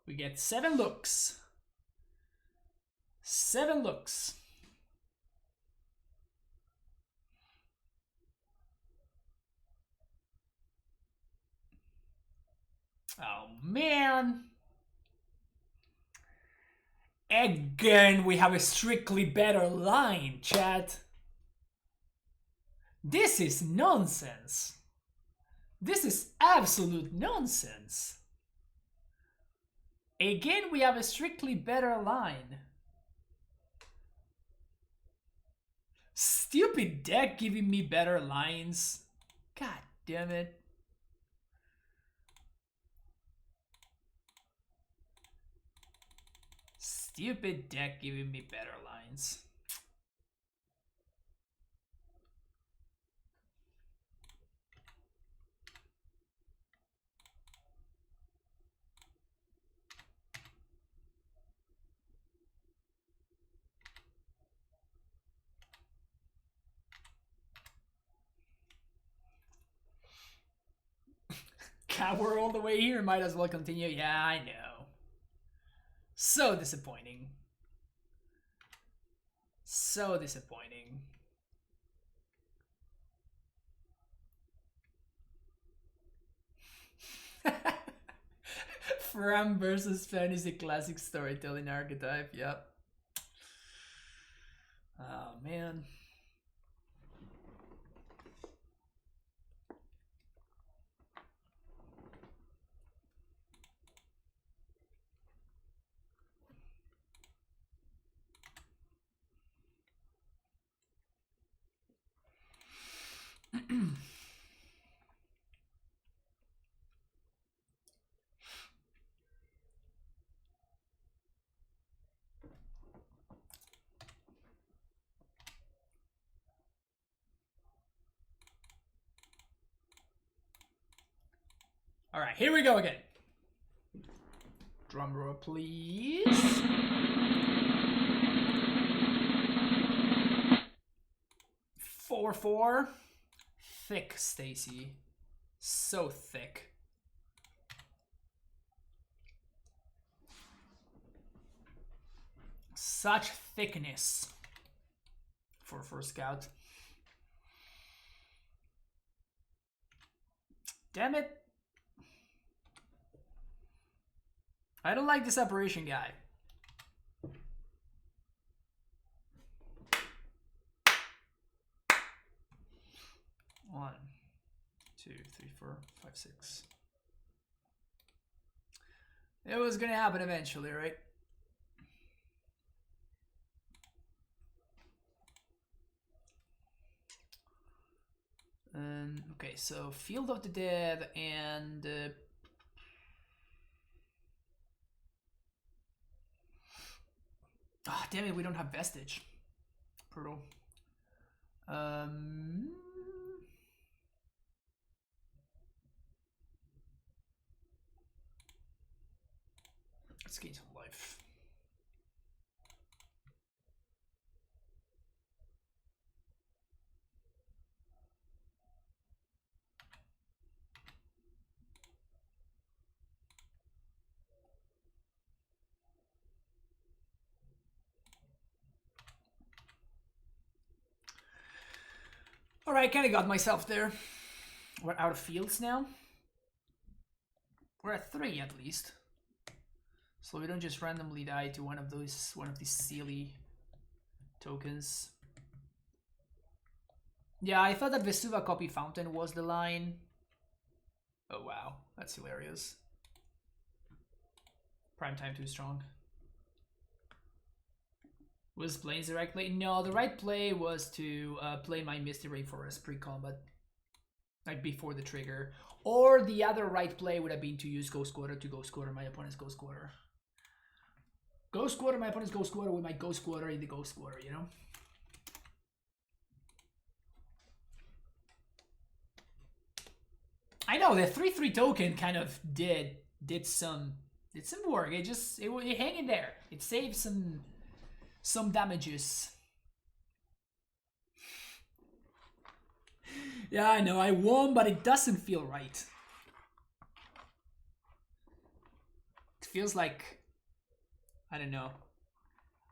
We get 7 looks. 7 looks. Oh man. Again, we have a strictly better line, chat. This is nonsense. This is absolute nonsense. Again, we have a strictly better line. Stupid deck giving me better lines. God damn it. Stupid deck giving me better lines. We're all the way here, might as well continue. Yeah, I know. So disappointing. So disappointing. Fram versus Fantasy Classic Storytelling Archetype, yep. Oh man. All right, here we go again. Drum roll, please. 4/4. Thick, Stacy. So thick. Such thickness for Scout. Damn it. I don't like this operation guy. One, 2, 3, 4, 5, 6. It was gonna happen eventually, right? Okay, so Field of the Dead and ah, damn it, we don't have Vestige. Brutal. Let's gain some life. Alright, kinda got myself there. We're out of fields now. We're at 3 at least. So we don't just randomly die to one of these silly tokens. Yeah, I thought that Vesuva Copy Fountain was the line. Oh wow, that's hilarious. Prime time too strong. Was Plains the right play? No, the right play was to play my Misty Rainforest pre-combat. Like before the trigger. Or the other right play would have been to use Ghost Quarter to Ghost Quarter my opponent's Ghost Quarter. Ghost Quarter my opponent's Ghost Quarter with my Ghost Quarter in the Ghost Quarter, you know? I know the 3/3 token kind of did some work. It hang in there. It saved some damages. Yeah, I know I won, but it doesn't feel right. It feels like, I don't know.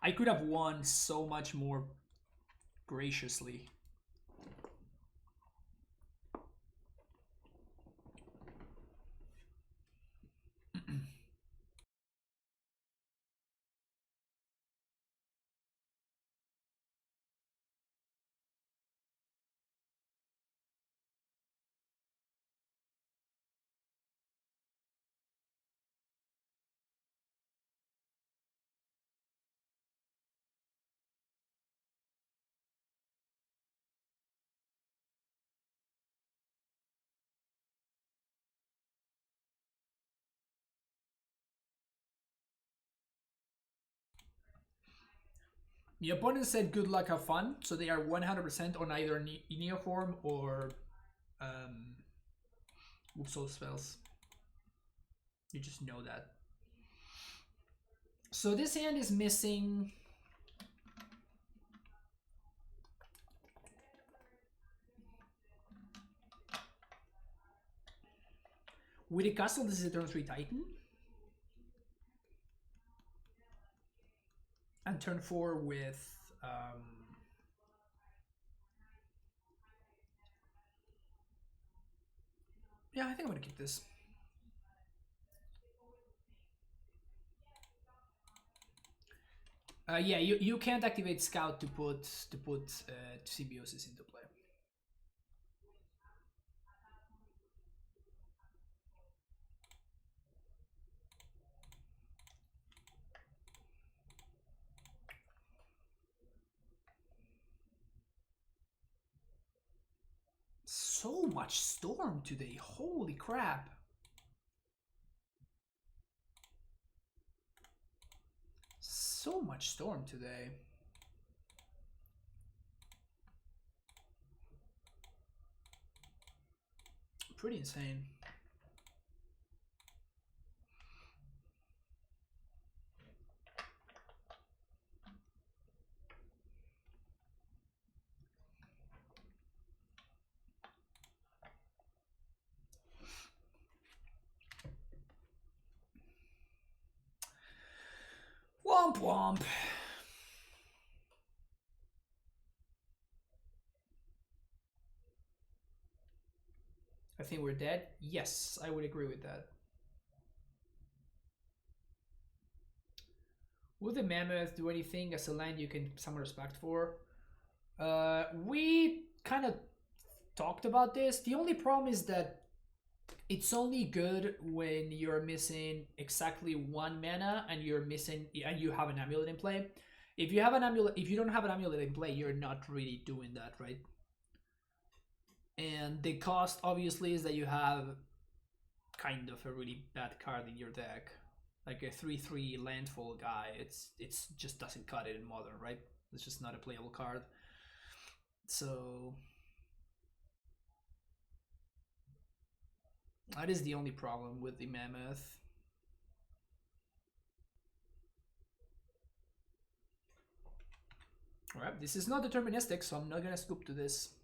I could have won so much more graciously. The opponent said good luck, have fun, so they are 100% on either Neoform or Soul spells. You just know that. So this hand is missing. With a castle, this is a turn 3 Titan. And turn 4 with yeah, I think I'm gonna keep this. Yeah, you can't activate Scout to put Symbiosis into play. So much storm today, holy crap. So much storm today. Pretty insane. Womp womp. I think we're dead. Yes, I would agree with that. Would the Mammoth do anything as a land you can summon respect for? We kind of talked about this. The only problem is that it's only good when you're missing exactly 1 mana and you have an amulet in play. If you don't have an amulet in play, you're not really doing that, right? And the cost obviously is that you have kind of a really bad card in your deck. Like a 3/3 landfall guy, it's just doesn't cut it in modern, right? It's just not a playable card. So that is the only problem with the Mammoth. Alright, this is not deterministic, so I'm not gonna scoop to this.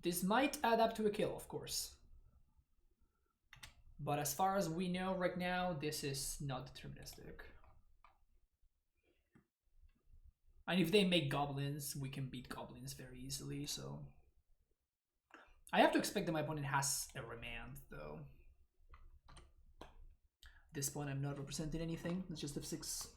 This might add up to a kill, of course. But as far as we know right now, this is not deterministic. And if they make goblins, we can beat goblins very easily, so... I have to expect that my opponent has a remand, though. At this point, I'm not representing anything. It's just F6.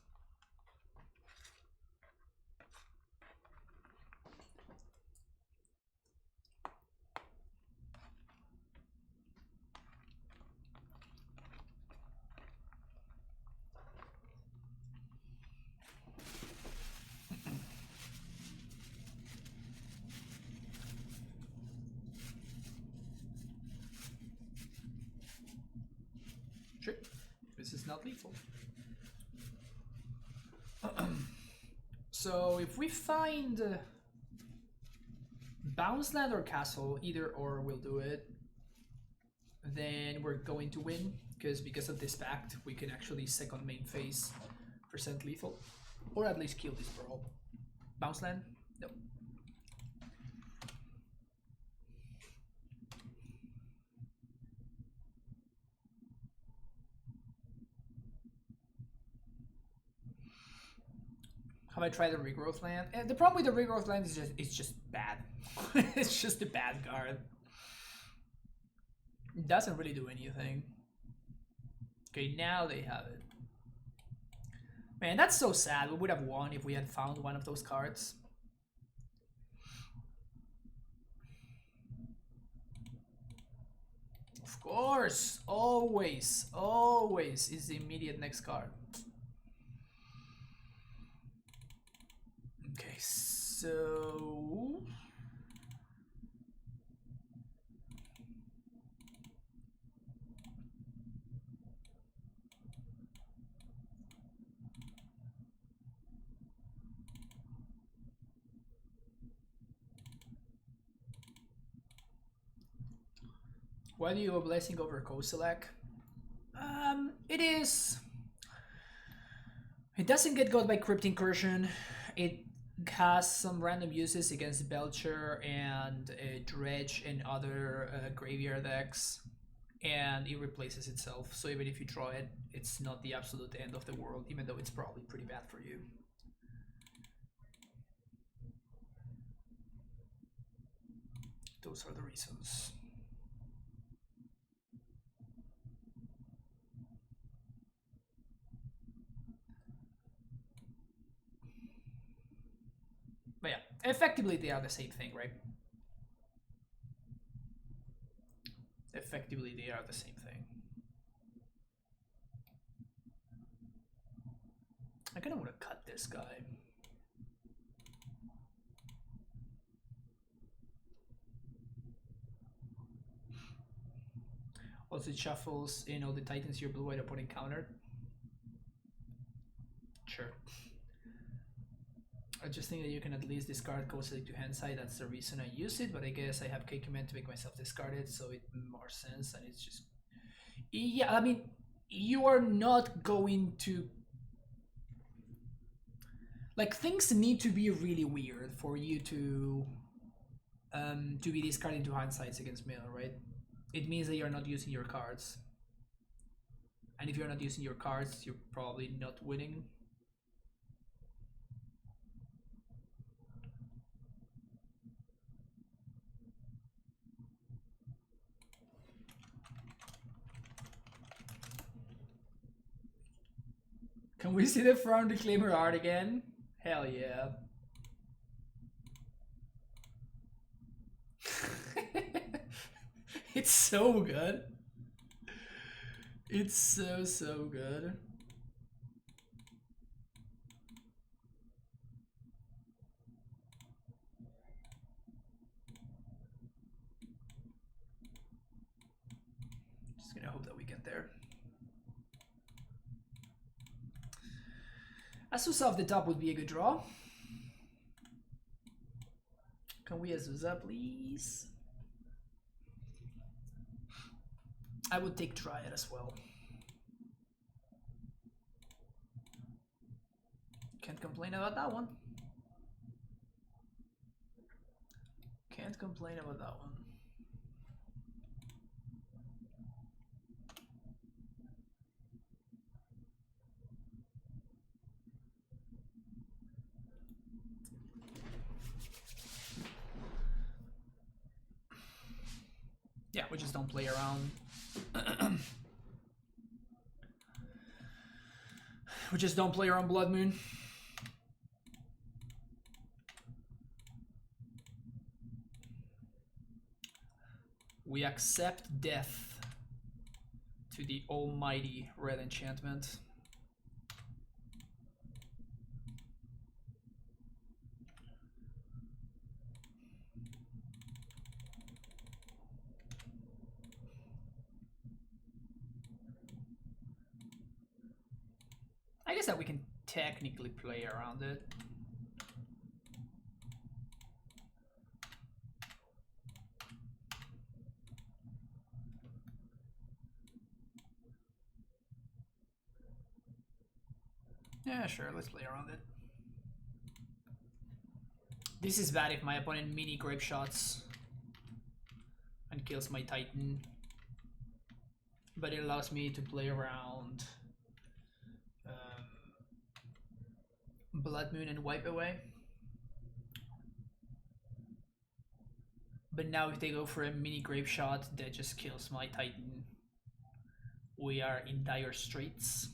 Sure, this is not lethal. So if we find bounce land or castle, either or will do it, then we're going to win, because of this pact we can actually second main phase percent lethal, or at least kill this brawl. Bounce land? Nope. Have I tried the regrowth land? And the problem with the regrowth land is it's just bad. It's just a bad card. It doesn't really do anything. Okay, now they have it. Man, that's so sad. We would have won if we had found one of those cards. Of course, always is the immediate next card. Okay, so... Why do you have a blessing over Kozilek? It is... It doesn't get got by Crypt Incursion. It has some random uses against Belcher and Dredge and other graveyard decks. And it replaces itself. So even if you draw it, it's not the absolute end of the world, even though it's probably pretty bad for you. Those are the reasons. But yeah, effectively they are the same thing, right? Effectively they are the same thing. I kind of want to cut this guy. Also, it shuffles in all the titans your blue-white opponent countered. Sure. I just think that you can at least discard Kozilek to hand side. That's the reason I use it, but I guess I have K-Command to make myself discard it, so it makes more sense, and it's just... Yeah, I mean, you are not going to... Like, things need to be really weird for you to be discarding to hindsights against mill, right? It means that you're not using your cards. And if you're not using your cards, you're probably not winning. Can we see the Frown Reclaimer art again? Hell yeah. It's so good. It's so good. Just gonna hope that we get there. Azusa off the top would be a good draw. Can we Azusa, please? I would take Triad as well. Can't complain about that one. Can't complain about that one. we just don't play around. We just don't play around Blood Moon. We accept death to the almighty red enchantment. I guess that we can technically play around it. Yeah, sure, let's play around it. This is bad if my opponent mini grape shots and kills my Titan. But it allows me to play around Blood Moon and wipe away. But now if they go for a mini grape shot that just kills my Titan, we are in dire straits.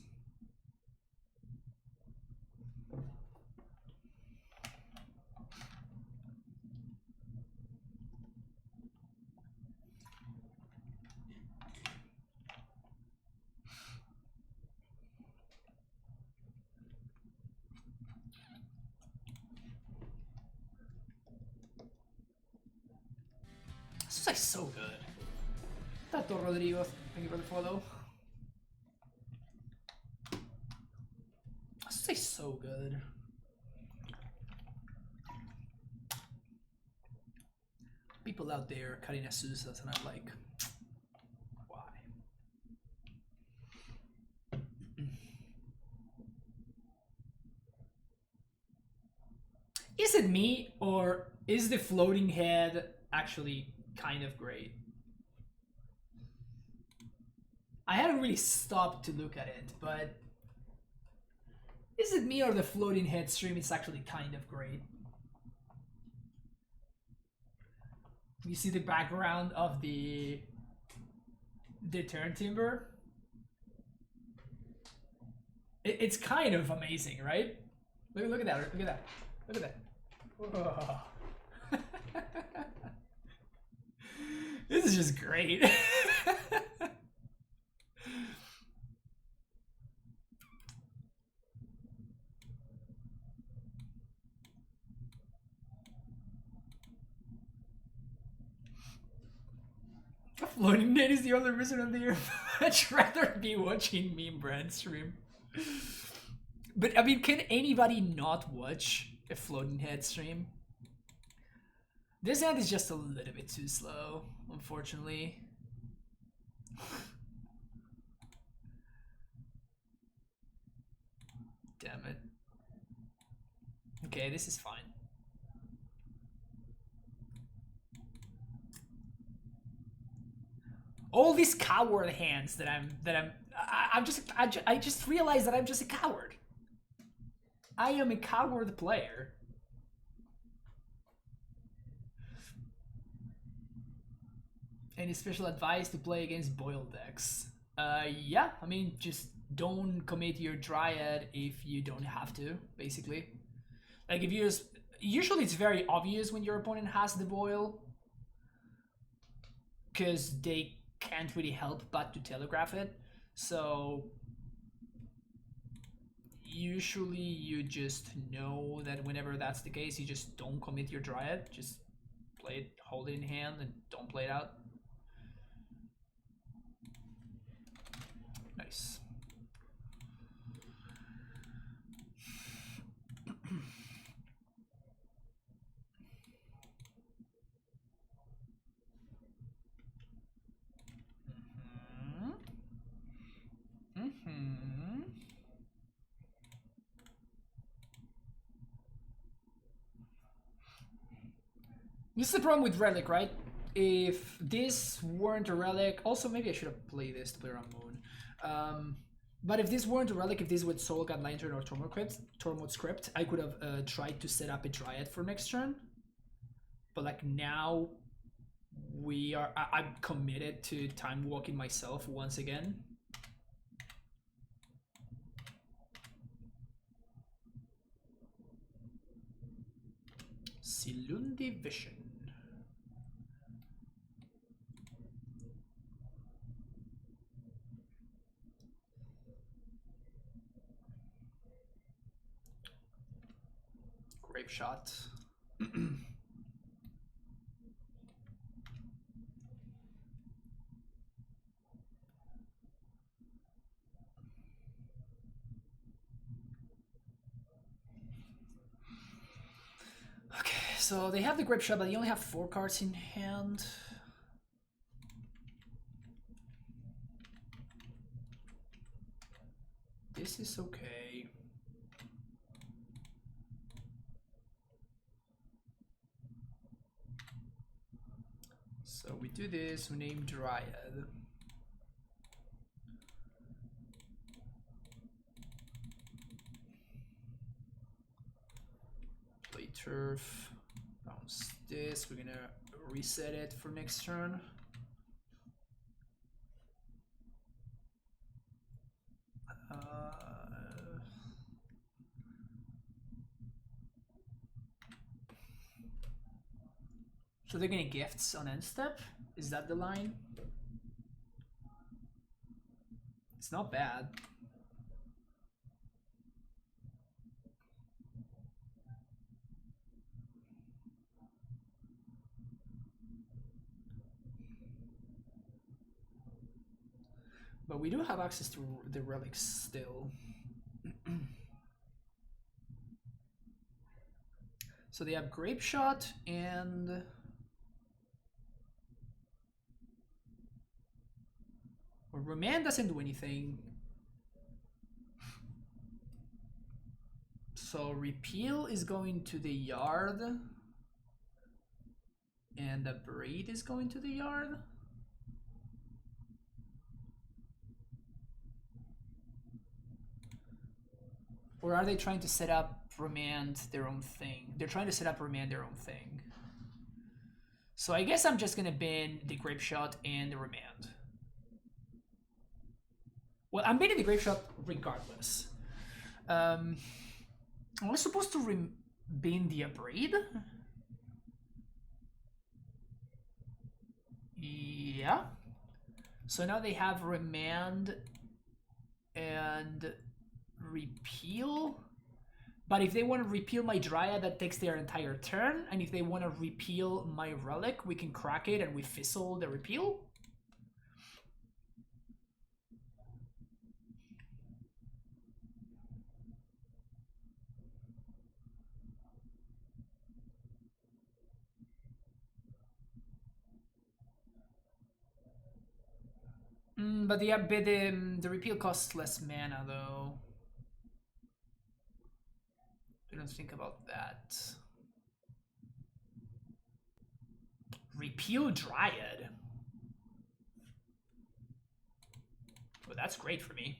This is like so good. Tato Rodrigo, thank you for the follow. This is like so good. People out there cutting Asusas and I'm like, why? Is it me or is the floating head actually kind of great? I haven't really stopped to look at it, but is it me or the floating head stream is actually kind of great? You see the background of the turn timber? It's kind of amazing, right? Look at that, look at that, look at that. Whoa. This is just great. Floating Net is the only reason on the year I'd rather be watching Meme Brand stream. But I mean, can anybody not watch a Floating Head stream? This hand is just a little bit too slow, unfortunately. Damn it. Okay, this is fine. All these coward hands that I just realized that I'm just a coward. I am a coward player. Any special advice to play against boiled decks? Yeah, I mean, just don't commit your Dryad if you don't have to, basically. Like if you just, usually it's very obvious when your opponent has the boil, because they can't really help but to telegraph it. So usually you just know that whenever that's the case, you just don't commit your Dryad, just play it, hold it in hand, and don't play it out. Nice. This is the problem with Relic, right? If this weren't a Relic, also maybe I should have played this to play around Moon. But if this weren't a Relic, if this was Soul God Lantern or Tormod Script, I could have tried to set up a Dryad for next turn. But like now, I'm committed to time walking myself once again. Silundi Vision. Grape shot. Okay, so they have the grape shot, but they only have 4 cards in hand. This is okay. So we do this, we name Dryad. Play turf. Bounce this, we're gonna reset it for next turn. So they're getting gifts on end step? Is that the line? It's not bad. But we do have access to the relics still. So they have grape shot and remand doesn't do anything. So repeal is going to the yard. And the braid is going to the yard. Or are they trying to set up remand their own thing? They're trying to set up remand their own thing. So I guess I'm just gonna ban the grape shot and the remand. Well, I'm banning the grape shot regardless. Am I supposed to ban the braid? Yeah. So now they have remand and repeal. But if they want to repeal my Dryad, that takes their entire turn. And if they want to repeal my Relic, we can crack it and we fizzle the repeal. But the repeal costs less mana, though. Didn't think about that. Repeal Dryad. Well, that's great for me.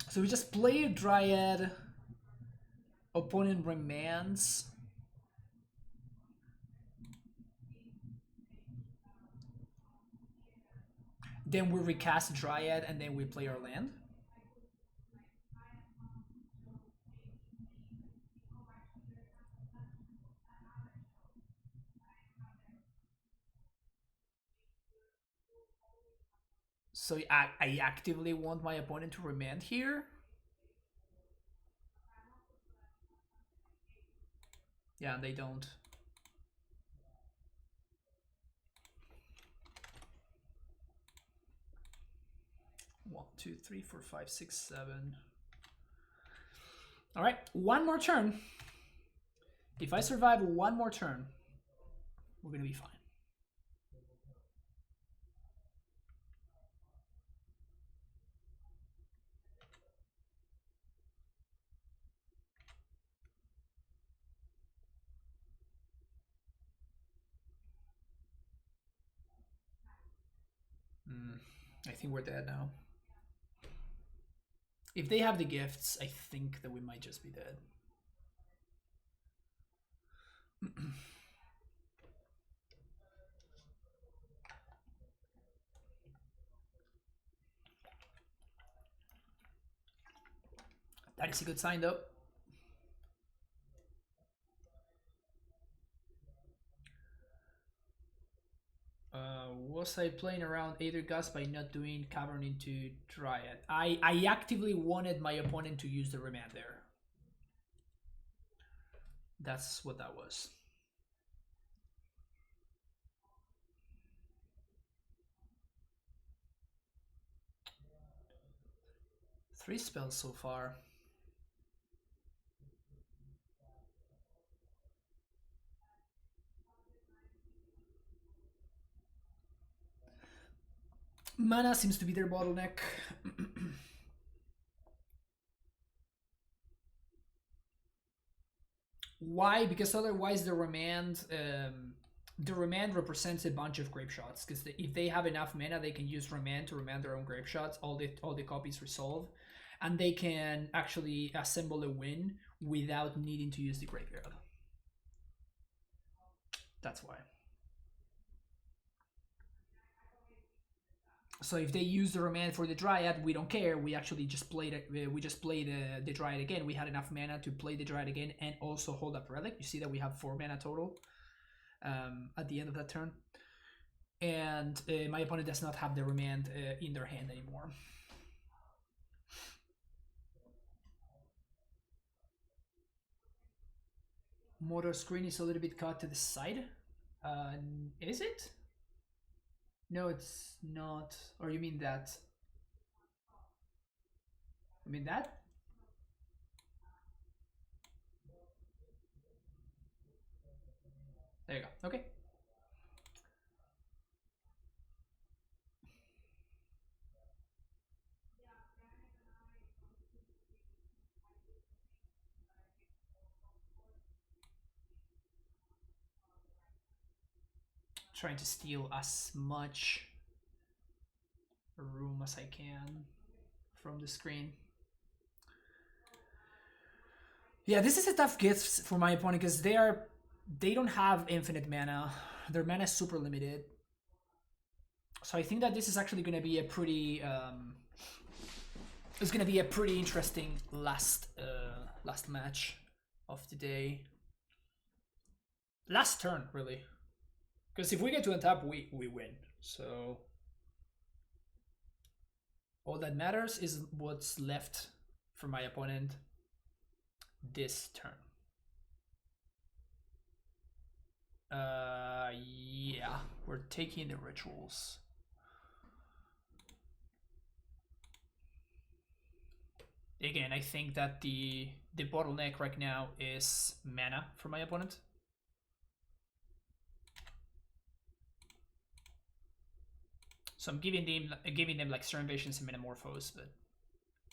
So we just play a Dryad, opponent remands. Then we recast Dryad and then we play our land. So I actively want my opponent to remand here. Yeah, they don't. One, two, three, four, five, six, 7. All right, one more turn. If I survive one more turn, we're gonna be fine. I think we're dead now. If they have the gifts, I think that we might just be dead. That is a good sign, though. Was I playing around Aether Gust by not doing Cavern into Dryad? I actively wanted my opponent to use the remand there. That's what that was. Three spells so far. Mana seems to be their bottleneck. Why? Because otherwise the remand represents a bunch of grape shots. Because if they have enough mana, they can use remand to remand their own grape shots. All the copies resolve, and they can actually assemble a win without needing to use the graveyard. That's why. So if they use the remand for the Dryad, we don't care. We actually just played it. We just played the Dryad again. We had enough mana to play the Dryad again and also hold up Relic. You see that we have 4 mana total at the end of that turn. And my opponent does not have the remand in their hand anymore. Motor screen is a little bit cut to the side. Is it? No, it's not. Or you mean that? You mean that? There you go. Okay. Trying to steal as much room as I can from the screen. Yeah, this is a tough gift for my opponent because they don't have infinite mana. Their mana is super limited. So I think that this is actually going to be a pretty it's going to be a pretty interesting last match of the day. Last turn, really. Because if we get to untap, we win. So all that matters is what's left for my opponent this turn. Yeah, we're taking the rituals. Again, I think that the bottleneck right now is mana for my opponent. So I'm giving them like Stern Visions and Metamorphose, but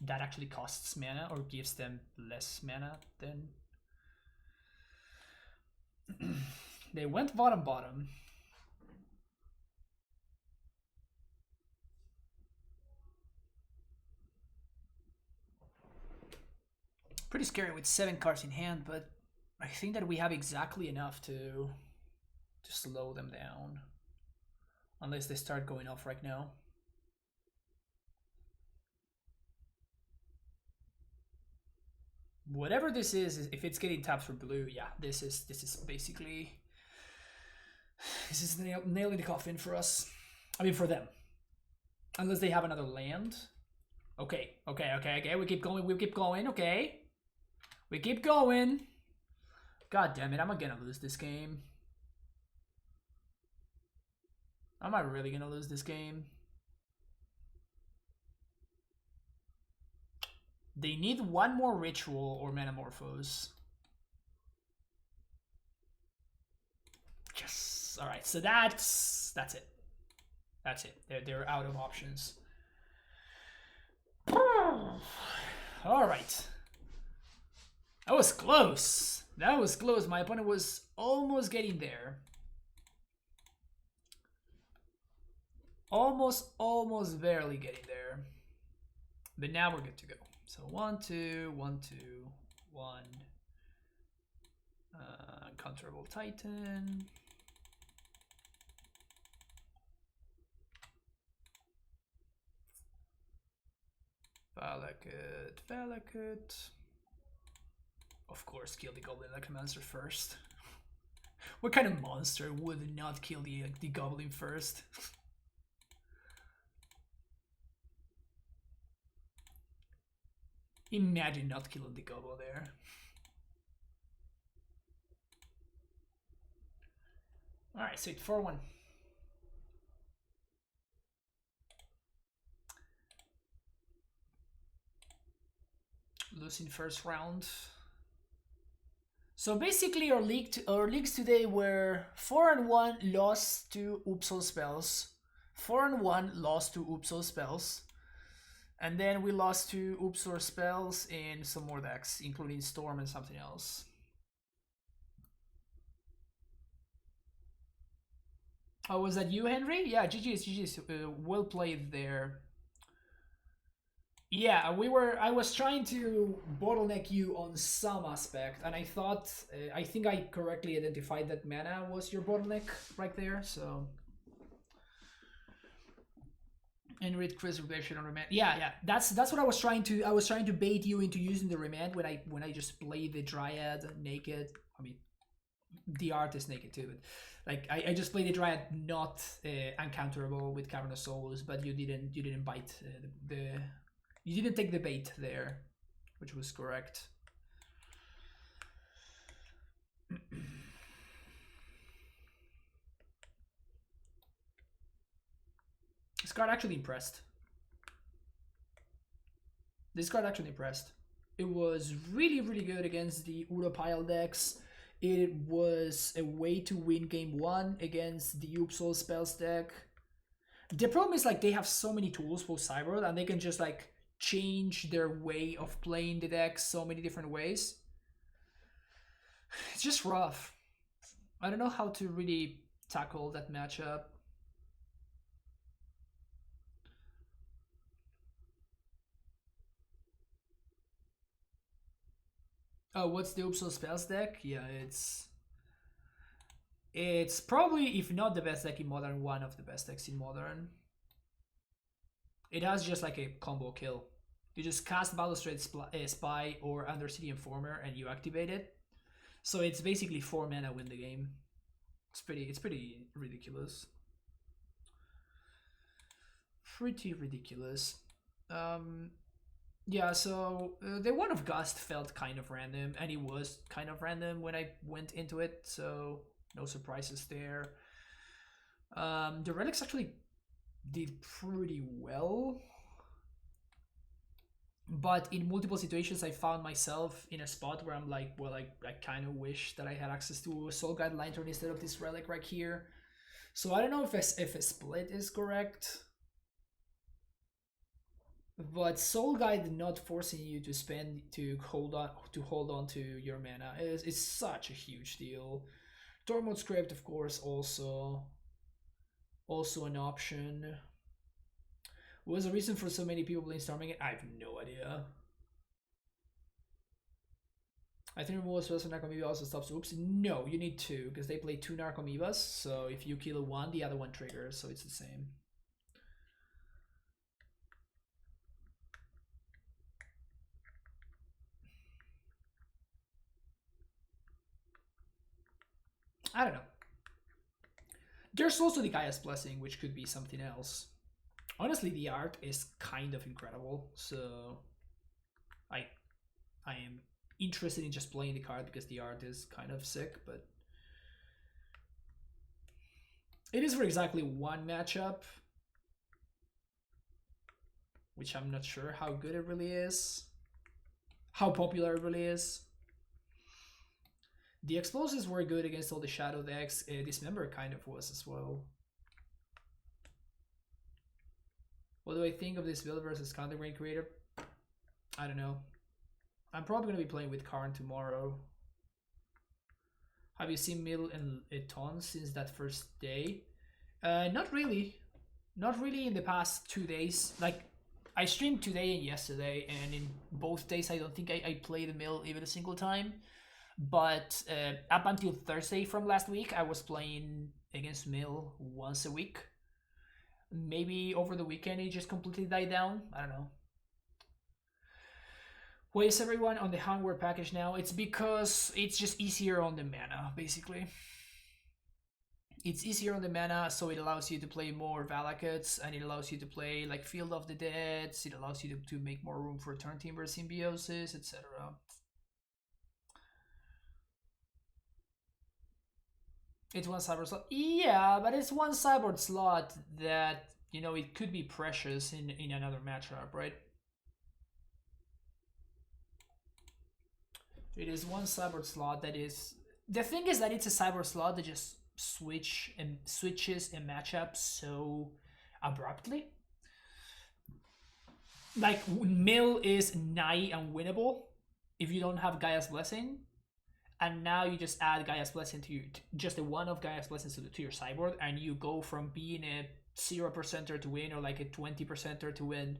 that actually costs mana or gives them less mana than they went bottom. Pretty scary with 7 cards in hand, but I think that we have exactly enough to slow them down. Unless they start going off right now. Whatever this is, if it's getting tapped for blue, yeah, this is basically nail in the coffin for us. I mean for them. Unless they have another land. Okay. We keep going, okay. We keep going. God damn it, I'm gonna lose this game. Am I really gonna lose this game? They need one more ritual or Metamorphose. Yes. All right. So that's it. That's it. They're out of options. All right. That was close. That was close. My opponent was almost getting there. Almost barely getting there. But now we're good to go. So 1, 2, 1, 2, 1. Counterable Titan. Valakut. Of course, kill the Goblin Necromancer first. What kind of monster would not kill the Goblin first? Imagine not killing the Goblin there. Alright, so it's 4-1. Losing first round. So basically our leagues today were 4-1, lost to Upsal spells. 4-1, lost to Upsal spells. And then we lost to Upsal spells in some more decks, including Storm and something else. Oh, was that you, Henry? Yeah, GG's. Well played there. Yeah, I was trying to bottleneck you on some aspect, and I think I correctly identified that mana was your bottleneck right there, so. And read Chris revision on remand. Yeah, that's what I was trying to bait you into using the remand when I just played the Dryad naked. I mean, the art is naked too, but like I just played the Dryad not uncounterable with Cavern of Souls, but you didn't bite you didn't take the bait there, which was correct. This card actually impressed. It was really good against the Uropile decks. It was a way to win game 1 against the Upsal spells deck. The problem is like they have so many tools for Cyber, and they can just like change their way of playing the deck so many different ways. It's just rough. I don't know how to really tackle that matchup. Oh, what's the Upsal spells deck? Yeah, it's probably, if not the best deck in Modern, one of the best decks in Modern. It has just like a combo kill. You just cast Balustrade Spy or Undercity Informer and you activate it. So it's basically 4 mana win the game. It's pretty ridiculous. Pretty ridiculous. Yeah, so the one of Gust felt kind of random, and it was kind of random when I went into it, so no surprises there. The Relics actually did pretty well, but in multiple situations I found myself in a spot where I'm like, well, I kind of wish that I had access to a Soul Guide Lantern instead of this Relic right here. So I don't know if a split is correct, but Soul Guide not forcing you to hold on to your mana is such a huge deal. Tormod Script, of course, also an option. What was the reason for so many people brainstorming it? I have no idea. I think removal spells from Narcomoeba also stops Oops. No, you need 2, because they play 2 Narcomoebas, so if you kill one, the other one triggers, so it's the same. I don't know. There's also the Gaia's Blessing, which could be something else. Honestly, the art is kind of incredible, so I am interested in just playing the card because the art is kind of sick, but it is for exactly 1 matchup, which I'm not sure how good it really is, how popular it really is. The explosives were good against all the shadow decks. Dismember kind of was as well. What do I think of this build versus Countergrain Creator? I don't know. I'm probably going to be playing with Karn tomorrow. Have you seen Middle and Eton since that first day? Not really. Not really in the past 2 days. Like, I streamed today and yesterday, and in both days I don't think I played Mill even a single time. But up until Thursday from last week, I was playing against Mill once a week. Maybe over the weekend it just completely died down. I don't know. Why is everyone on the hardware package now? It's because it's just easier on the mana, basically. It's easier on the mana, so it allows you to play more Valakuts, and it allows you to play like Field of the Dead. It allows you to make more room for Turn Timber Symbiosis, etc. It's one cyber slot. Yeah, but it's one cyborg slot that, you know, it could be precious in another matchup, right? It is one cyborg slot that is... The thing is that it's a cyborg slot that just switches a matchup so abruptly. Like, Mill is nigh unwinnable if you don't have Gaia's Blessing. And now you just add Gaia's Blessing to just a one of Gaia's Blessings to your sideboard, and you go from being a 0%er to win, or like a 20%er to win,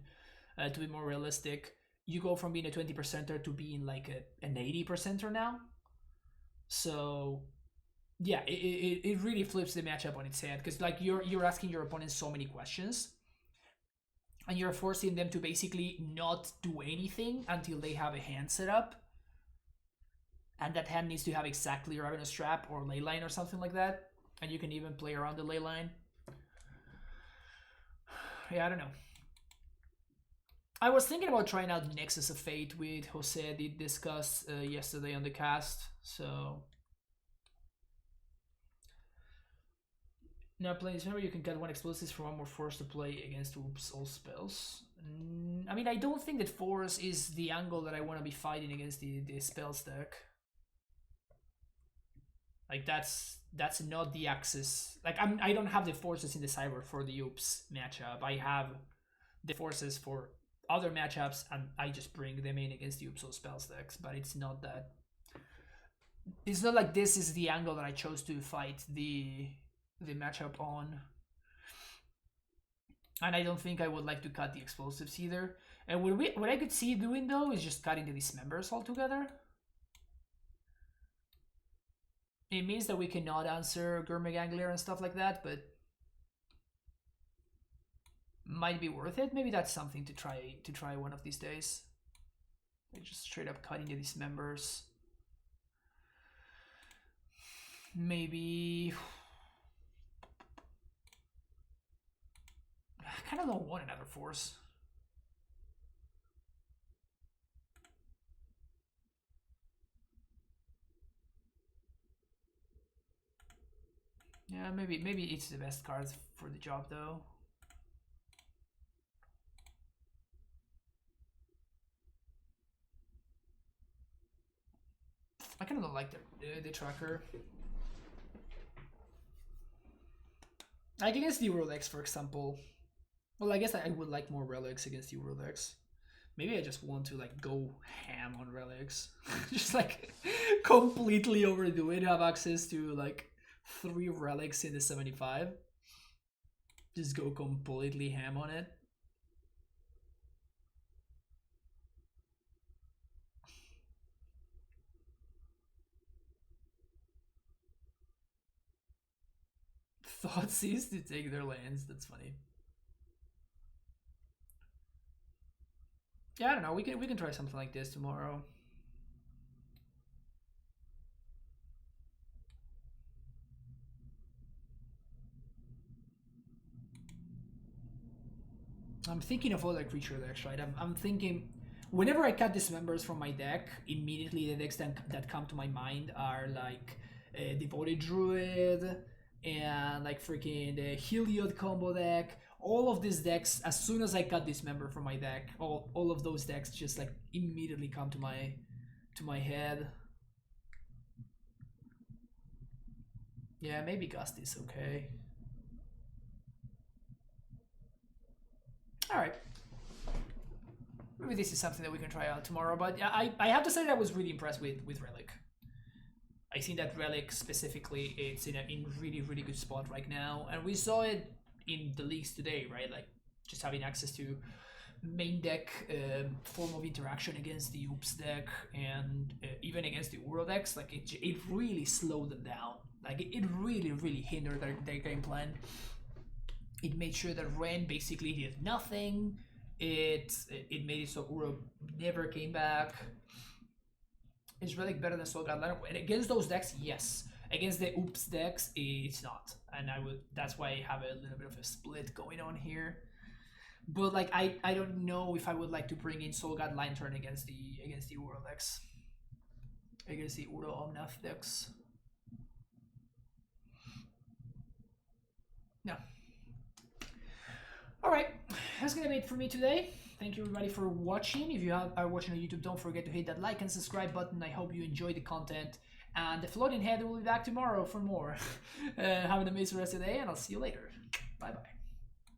to be more realistic. You go from being a 20%er to being like an 80%er now. So yeah, it really flips the matchup on its head, because like you're asking your opponent so many questions, and you're forcing them to basically not do anything until they have a hand set up. And that hand needs to have exactly Ravenous Trap or Leyline or something like that. And you can even play around the Leyline. Yeah, I don't know. I was thinking about trying out Nexus of Fate with Jose did discuss yesterday on the cast. So now playing this, remember you can get one explosives for one more force to play against Oops all spells. I mean, I don't think that force is the angle that I want to be fighting against the spells deck. Like that's not the axis. Like I don't have the forces in the cyber for the Oops matchup. I have the forces for other matchups, and I just bring them in against the Oops all spells decks. But it's not that. It's not like this is the angle that I chose to fight the matchup on. And I don't think I would like to cut the explosives either. And what I could see doing though is just cutting the dismembers altogether. It means that we cannot answer Gurmaganglia and stuff like that, but might be worth it. Maybe that's something to try one of these days. Like just straight up cutting the dismembers. Maybe I kind of don't want another force. Yeah, maybe it's the best cards for the job though. I kind of don't like the tracker. Like against the Relics, for example. Well, I guess I would like more Relics against the Relics. Maybe I just want to like go ham on Relics. Just like completely overdo it. Have access to like 3 Relics in the 75. Just go completely ham on it. Thoughtseize to take their lands. That's funny. Yeah, I don't know. We can try something like this tomorrow. I'm thinking of other creature decks, right? I'm thinking whenever I cut dismembers from my deck, immediately the decks that come to my mind are like Devoted Druid and like freaking the Heliod combo deck. All of these decks, as soon as I cut dismember from my deck, all of those decks just like immediately come to my head. Yeah, maybe Gust is okay. Alright. Maybe this is something that we can try out tomorrow, but I have to say that I was really impressed with Relic. I think that Relic specifically, it's in a really good spot right now, and we saw it in the leagues today, right? Like just having access to main deck form of interaction against the Oops deck and even against the Uro decks, like it really slowed them down. Like it really hindered their game plan. It made sure that Ren basically did nothing. It made it so Uro never came back. Is Relic better than Soul God Lantern? And against those decks, yes. Against the Oops decks, it's not. And that's why I have a little bit of a split going on here. But like I don't know if I would like to bring in Soul God Lantern against the Uro decks. Against the Uro Omnath decks. No. Alright, that's gonna be it for me today. Thank you everybody for watching. If you are watching on YouTube, don't forget to hit that like and subscribe button. I hope you enjoyed the content. And the Floating Head will be back tomorrow for more. Have an amazing rest of the day, and I'll see you later. Bye bye.